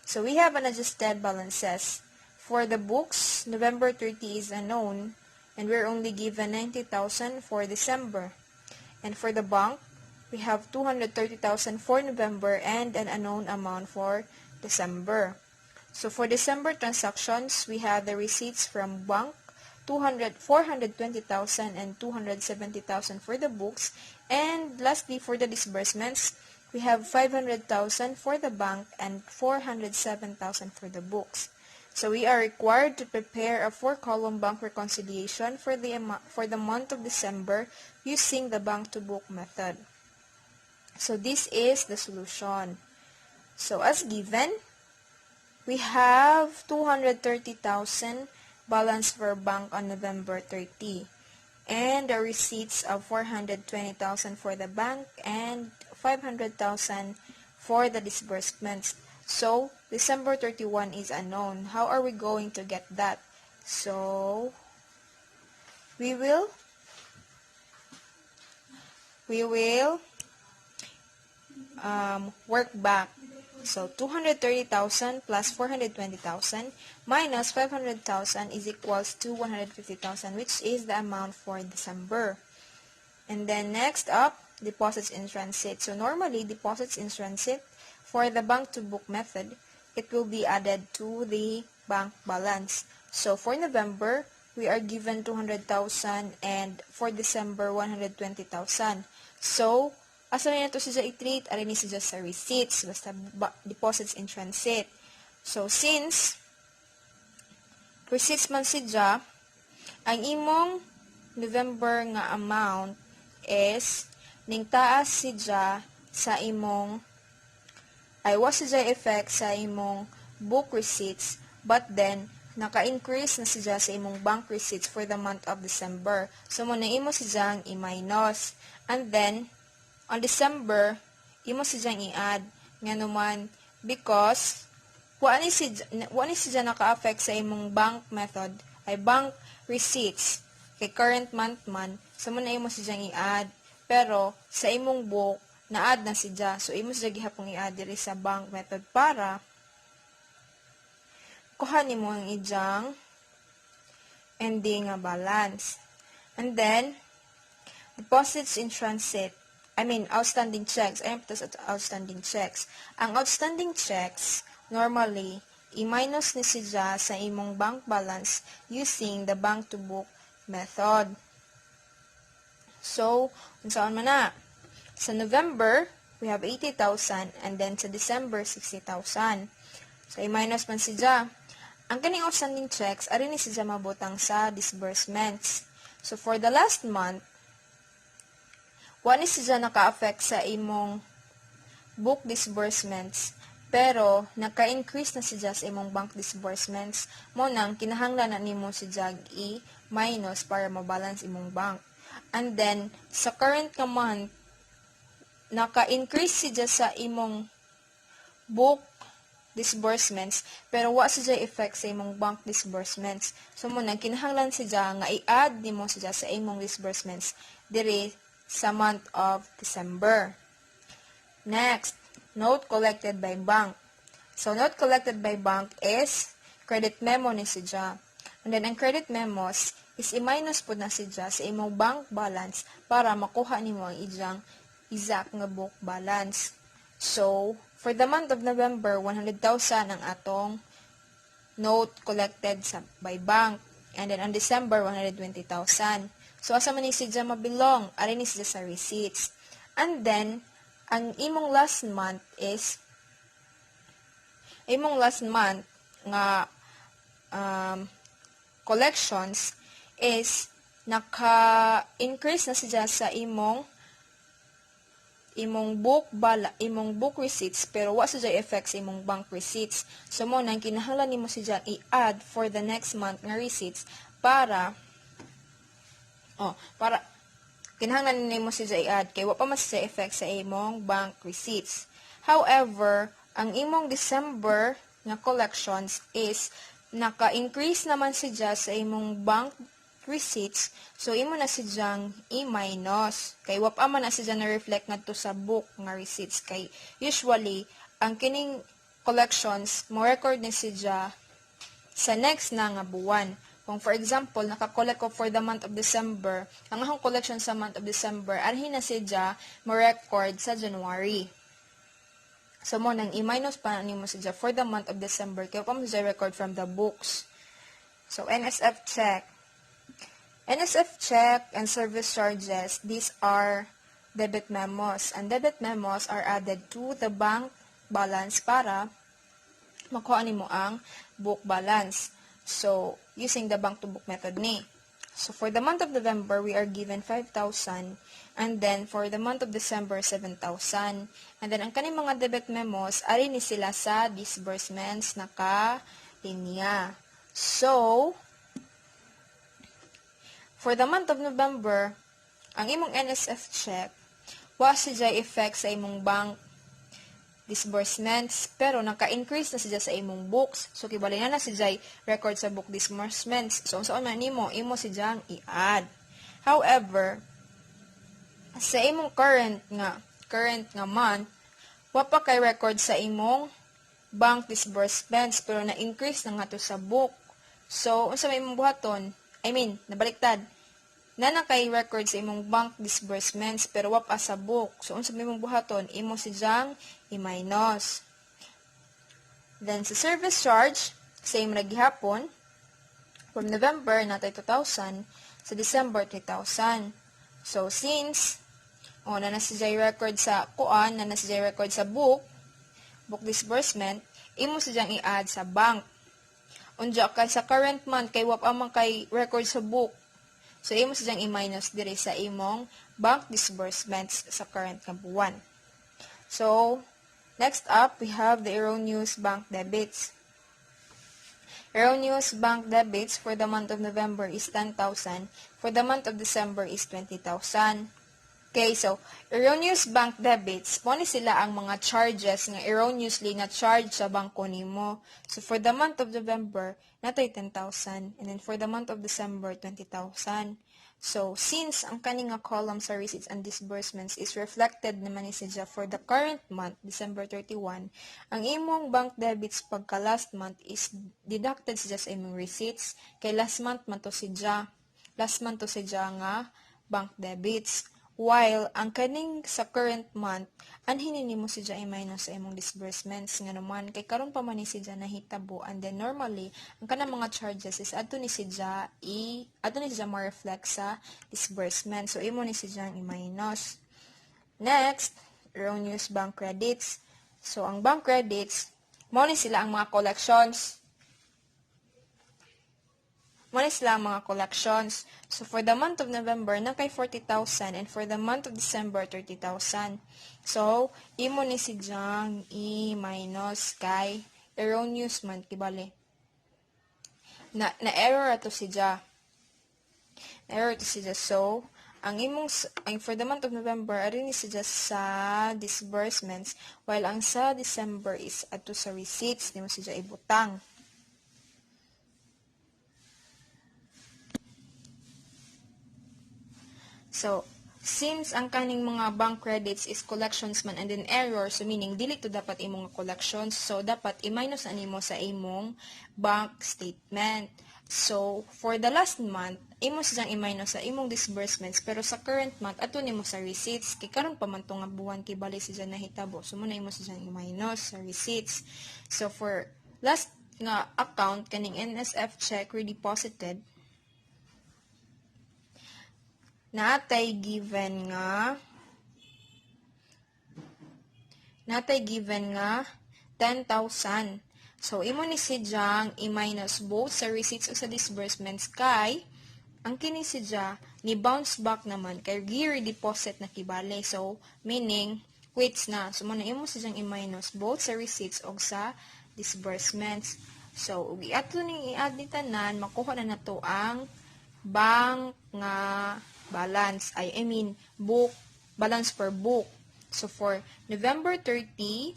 So we have unadjusted balances. For the books, November 30 is unknown, and we're only given 90,000 for December. And for the bank, we have 230,000 for November and an unknown amount for December. So for December transactions, we have the receipts from bank, 420,000 and 270,000 for the books. And lastly, for the disbursements, we have 500,000 for the bank and 407,000 for the books. So we are required to prepare a 4-column bank reconciliation for the month of December using the bank to book method. So this is the solution. So as given, we have 230,000 balance for bank on November 30, and the receipts of 420,000 for the bank and 500,000 for the disbursements. So December 31 is unknown. How are we going to get that? So we will work back. So 230,000 plus 420,000 minus 500,000 is equals to 150,000, which is the amount for December. And then next up, deposits in transit. So normally, deposits in transit for the bank to book method, it will be added to the bank balance. So for November, we are given 200,000 and for December, 120,000. So, asa na ito siya i-treat? Arin ni siya sa receipts, basta deposits in transit. So, since receipts man siya, ang imong November nga amount is ning taas siya sa imong was siya effect sa imong book receipts, but then naka-increase na siya sa imong bank receipts for the month of December. So, muna imo siyang i-minus. And then, on December, imo siyang i-add. Nga naman, because, wani siya naka-affect sa imong bank method, ay bank receipts, kay current month man, so muna imo siyang i-add. Pero, sa imong book, na-add na siya. So, imo siya gihapong i-add diri sa bank method para kuha nimo ang ijang ending nga balance. And then, deposits in transit, outstanding checks. Ayun po sa outstanding checks. Ang outstanding checks, normally, i-minus ni siya sa imong bank balance using the bank to book method. So, unsaon man na? Sa November, we have 80,000 and then sa December, 60,000. So, i-minus man siya. Ang kaning outstanding checks, ari ni siya mabutang sa disbursements. So, for the last month, wani siya naka-affect sa imong book disbursements, pero naka-increase na siya sa imong bank disbursements, mo nang kinahanglan na nimo siya i-minus para mabalance imong bank. And then, sa current ka month, naka-increase siya sa imong book disbursements, pero wa siya effect sa imong bank disbursements. So, muna, kinahanglan siya nga i-add nimo siya sa imong disbursements diri sa month of December. Next, note collected by bank. So, note collected by bank is credit memo ni siya. And then, ang credit memos is i-minus po na siya sa imong bank balance para makuha nimo ang ijang exact nga book balance. So, for the month of November, 100,000 ang atong note collected by bank. And then, on December, 120,000. So, asa man ni siya mabilong? Ari ni siya sa receipts. And then, ang imong last month nga collections is naka-increase na siya sa imong book receipts, pero wa siya effect sa imong bank receipts. So, mo nang kinahanglan nimo siya i-add for the next month nga receipts para kinahanglan nimo siya i-add kay wa pa man siya effect sa imong bank receipts. However, ang imong December nga collections is naka-increase naman siya sa imong bank receipts, so imo na sidyang i-minus kay wa pa man na siya na-reflect ngadto sa book nga receipts, kay usually ang kining collections mo record ni siya sa next na nga buwan. Kung for example naka-collect ko for the month of December, ang akong collection sa month of December arhin na siya mo record sa January. So mo nang i-minus pa nimo siya for the month of December kay wa pa man siya record from the books. So NSF check and service charges, these are debit memos. And debit memos are added to the bank balance para makuha nimo ang book balance. So, using the bank to book method ni. So, for the month of November, we are given 5,000. And then, for the month of December, 7,000. And then, ang kaning mga debit memos, ari ni sila sa disbursements naka-linya. So, for the month of November, ang imong NSF check, wa siya effect sa imong bank disbursements, pero naka-increase na siya sa imong books. So, kibali na siya record sa book disbursements. So, saan man imo siya i-add. However, sa imong current nga month, wa pa kay record sa imong bank disbursements, pero na-increase na nga to sa book. So, unsa may imong buhaton? Nabaliktad. na kay record sa imong bank disbursements pero wa pa sa book. So unsa may imong buhaton, imo si jang i-minus. Then sa service charge, same ra gihapon. From November natay 2,000, sa December 3,000. So since na nasijay record sa kuan, na nasijay record sa book disbursement, imo si jang i-add sa bank. Unja kay sa current month kay wa pa man kay record sa book. So imo si jang i-minus diri sa imong bank disbursements sa current nga buwan. So next up, we have the erroneous bank debits. Erroneous bank debits for the month of November is 10,000. For the month of December is 20,000. Okay, so erroneous bank debits, mo ni sila ang mga charges nga erroneously na charge sa bangko nimo. So for the month of November, natay 10,000. And then for the month of December, 20,000. So since ang kaning nga column sa receipts and disbursements is reflected naman ni siya for the current month, December 31, ang imong bank debits pagka last month is deducted siya sa imong receipts. Kay last month man to siya nga bank debits. While ang kaning sa current month, anhin nimo siya i-minus sa imong disbursements nga naman kay karon pa man ni siya nahitabo, and then normally ang kanang mga charges is adto ni siya ma-reflect sa disbursement. So imo ni siya i-minus. Next, erroneous bank credits. So ang bank credits, mo ni sila ang mga collections. Muna sila ang mga collections. So, for the month of November, nakay 40,000. And for the month of December, 30,000. So, imo ni si Jang i-minus kay erroneous man, kibali. Na-error ato si Ja. Na-error ato si Ja. So, for the month of November, arin ni si Ja sa disbursements. While ang sa December is ato sa receipts. Di mo si Ja ibutang. So, since ang kaning mga bank credits is collections man and then error, so meaning dili to dapat imong collections, so dapat i-minus na nimo sa imong bank statement. So, for the last month, imo siyang i-minus sa imong disbursements, pero sa current month ato nimo sa receipts. Kay karon pa man to nga buwan kay bali siya nahitabo. So muna imo siyang i-minus sa receipts. So for last nga account kaning NSF check redeposited, natay given nga 10,000. So imo ni si Jang i-minus both sa receipts o sa disbursements kay ang kini si Jang ni bounce back naman kay gi-redeposit na kibale. So meaning quits na. So muna imo si Jang i-minus both sa receipts o sa disbursements. So ug ato ning i-add ni tanan, makuha na nato ang bank nga balance, book, balance per book. So, for November 30,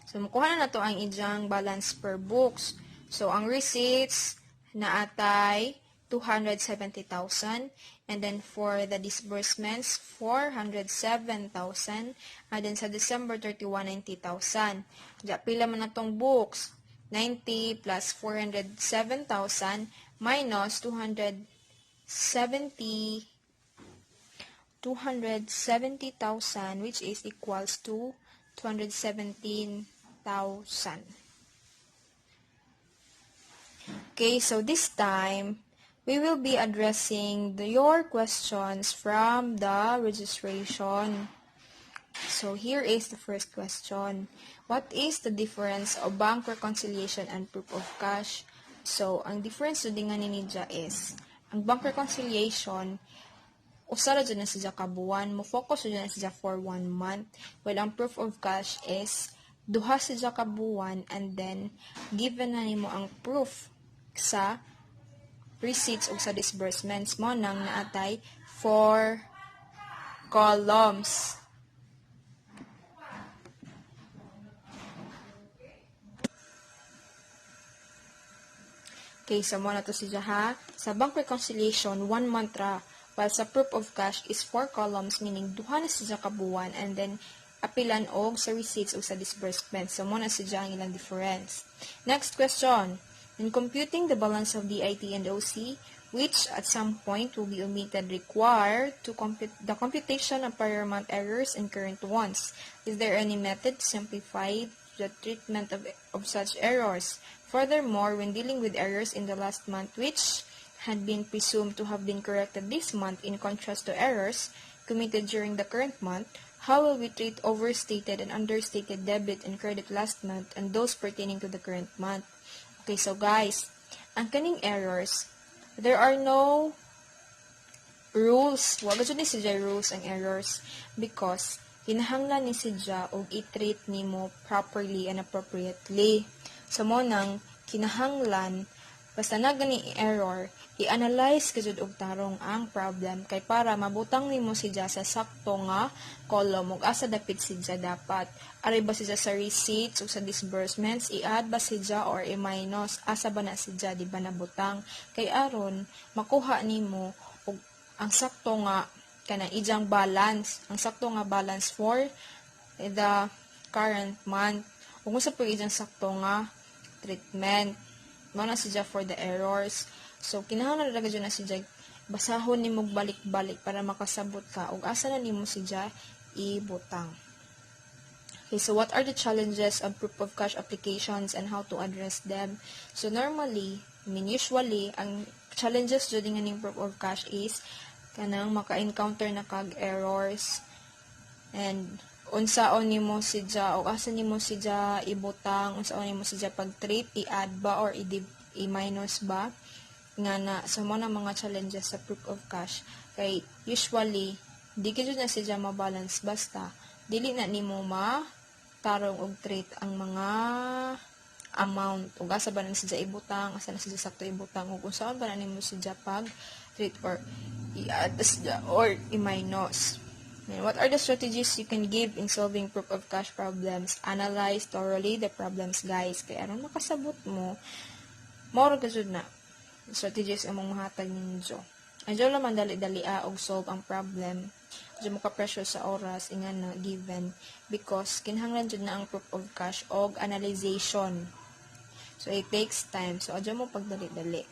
so, makuha na to ang ijang balance per books. So, ang receipts na atay 270,000, and then for the disbursements, 407,000, and then sa December 31, 90,000. Diya, pila man na tong books? 90 plus 407,000 minus 270,000, which is equals to 217,000. Okay, so this time we will be addressing your questions from the registration. So here is the first question. What is the difference of bank reconciliation and proof of cash? So, ang difference do nga ni Nidja is, ang bank reconciliation, usara dyan na siya kabuan, mo focus dyan na siya for 1 month, while ang proof of cash is, duha siya kabuan, and then, given na nimo ang proof sa receipts o sa disbursements mo nang naatay 4 columns. Okay, so mo na to siya ha. Sa bank reconciliation, 1 month ra. While sa proof of cash is 4 columns, meaning duha na siya kabuan, and then apilan og sa receipts o sa disbursements. So mo na siya ang ilang difference. Next question. In computing the balance of DIT and OC, which at some point will be omitted, required to compute the computation of prior month errors and current ones. Is there any method to simplify the treatment of such errors? Furthermore, when dealing with errors in the last month which had been presumed to have been corrected this month in contrast to errors committed during the current month, how will we treat overstated and understated debit and credit last month and those pertaining to the current month? Okay, so guys, ang kaning errors, there are no rules. Wag ni siya rules ang errors because kinahanglan ni siya og i-treat nimo properly and appropriately. So mo nang kinahanglan basta na gani error, i-analyze kajud og tarong ang problem kay para mabutang nimo siya sa sakto nga column ug asa dapit siya dapat. Ari ba siya sa receipts ug sa disbursements, i-add ba siya or i-minus, asa ba na siya di ba nabutang kay aron makuha nimo og ang sakto nga kanang ijang balance, ang sakto nga balance for the current month. Ug unsa pud ijang sakto nga treatment mao na siya for the errors. So kinahanglan ra gyud na siya basahon nimo balik-balik para makasabot ka ug asa na nimo siya ibutang. Okay, so what are the challenges of proof of cash applications and how to address them? So normally, usually ang challenges jud nga ning proof of cash is kanang maka-encounter na kag errors and unsaon nimo siya o asa nimo siya ibutang, unsaon nimo siya pag-treat, i-add ba or i-minus ba nga na sa mga challenges sa proof of cash kay usually di gyud na siya ma-balance basta dili na nimo tarong og treat ang mga amount ug asa ba na siya ibutang, asa na siya sakto ibutang ug unsaon ba na nimo siya pag-treat or i-add or i-minus. And what are the strategies you can give in solving proof of cash problems? Analyze thoroughly the problems, guys. Kaya aron makasabot mo, more gazud na strategies among mahatag ninyo. Adyo naman dali-dali og solve ang problem. Adyo mo ka-pressure sa oras inga na given because kinahanglan jud na ang proof of cash og analyzation. So it takes time. So adyo mo pagdali-dali.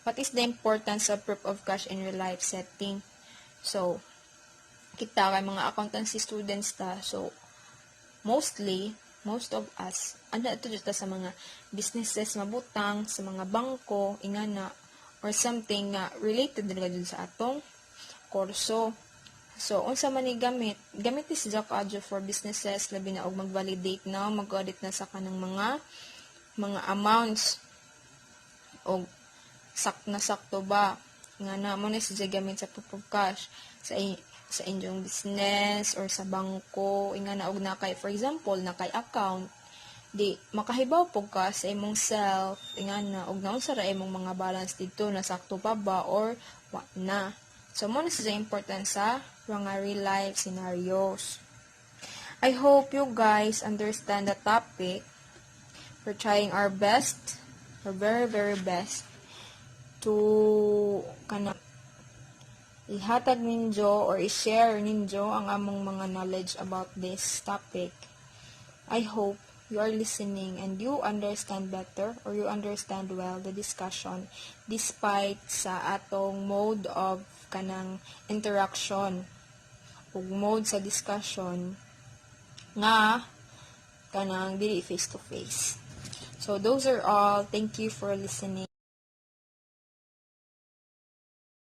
What is the importance of proof of cash in real life setting? So kita kay mga accountancy students ta. So, most of us, anda ito dito sa mga businesses, mabutang, sa mga bangko, ingana, or something na related nila dun sa atong kurso. So, unsa man ni gamit ni si Jack Adjo for businesses, labi na og mag-validate na, mag-audit na sa kanang mga amounts, o sakto ba, nga na mo na siya gamit sa proof of cash, sa inyong business or sa bangko inga na og nakay for example nakay account di makahibaw pug ka sa imong self inga na og naunsa ra imong mga balance dito nasakto pa ba or wa na. So mo na siya important sa mga real life scenarios. I hope you guys understand the topic. We're trying our best, our very very best to ihatag ninyo or i-share ninyo ang among mga knowledge about this topic. I hope you are listening and you understand better or you understand well the discussion despite sa atong mode of kanang interaction ug mode sa discussion nga kanang dili face to face. So those are all. Thank you for listening.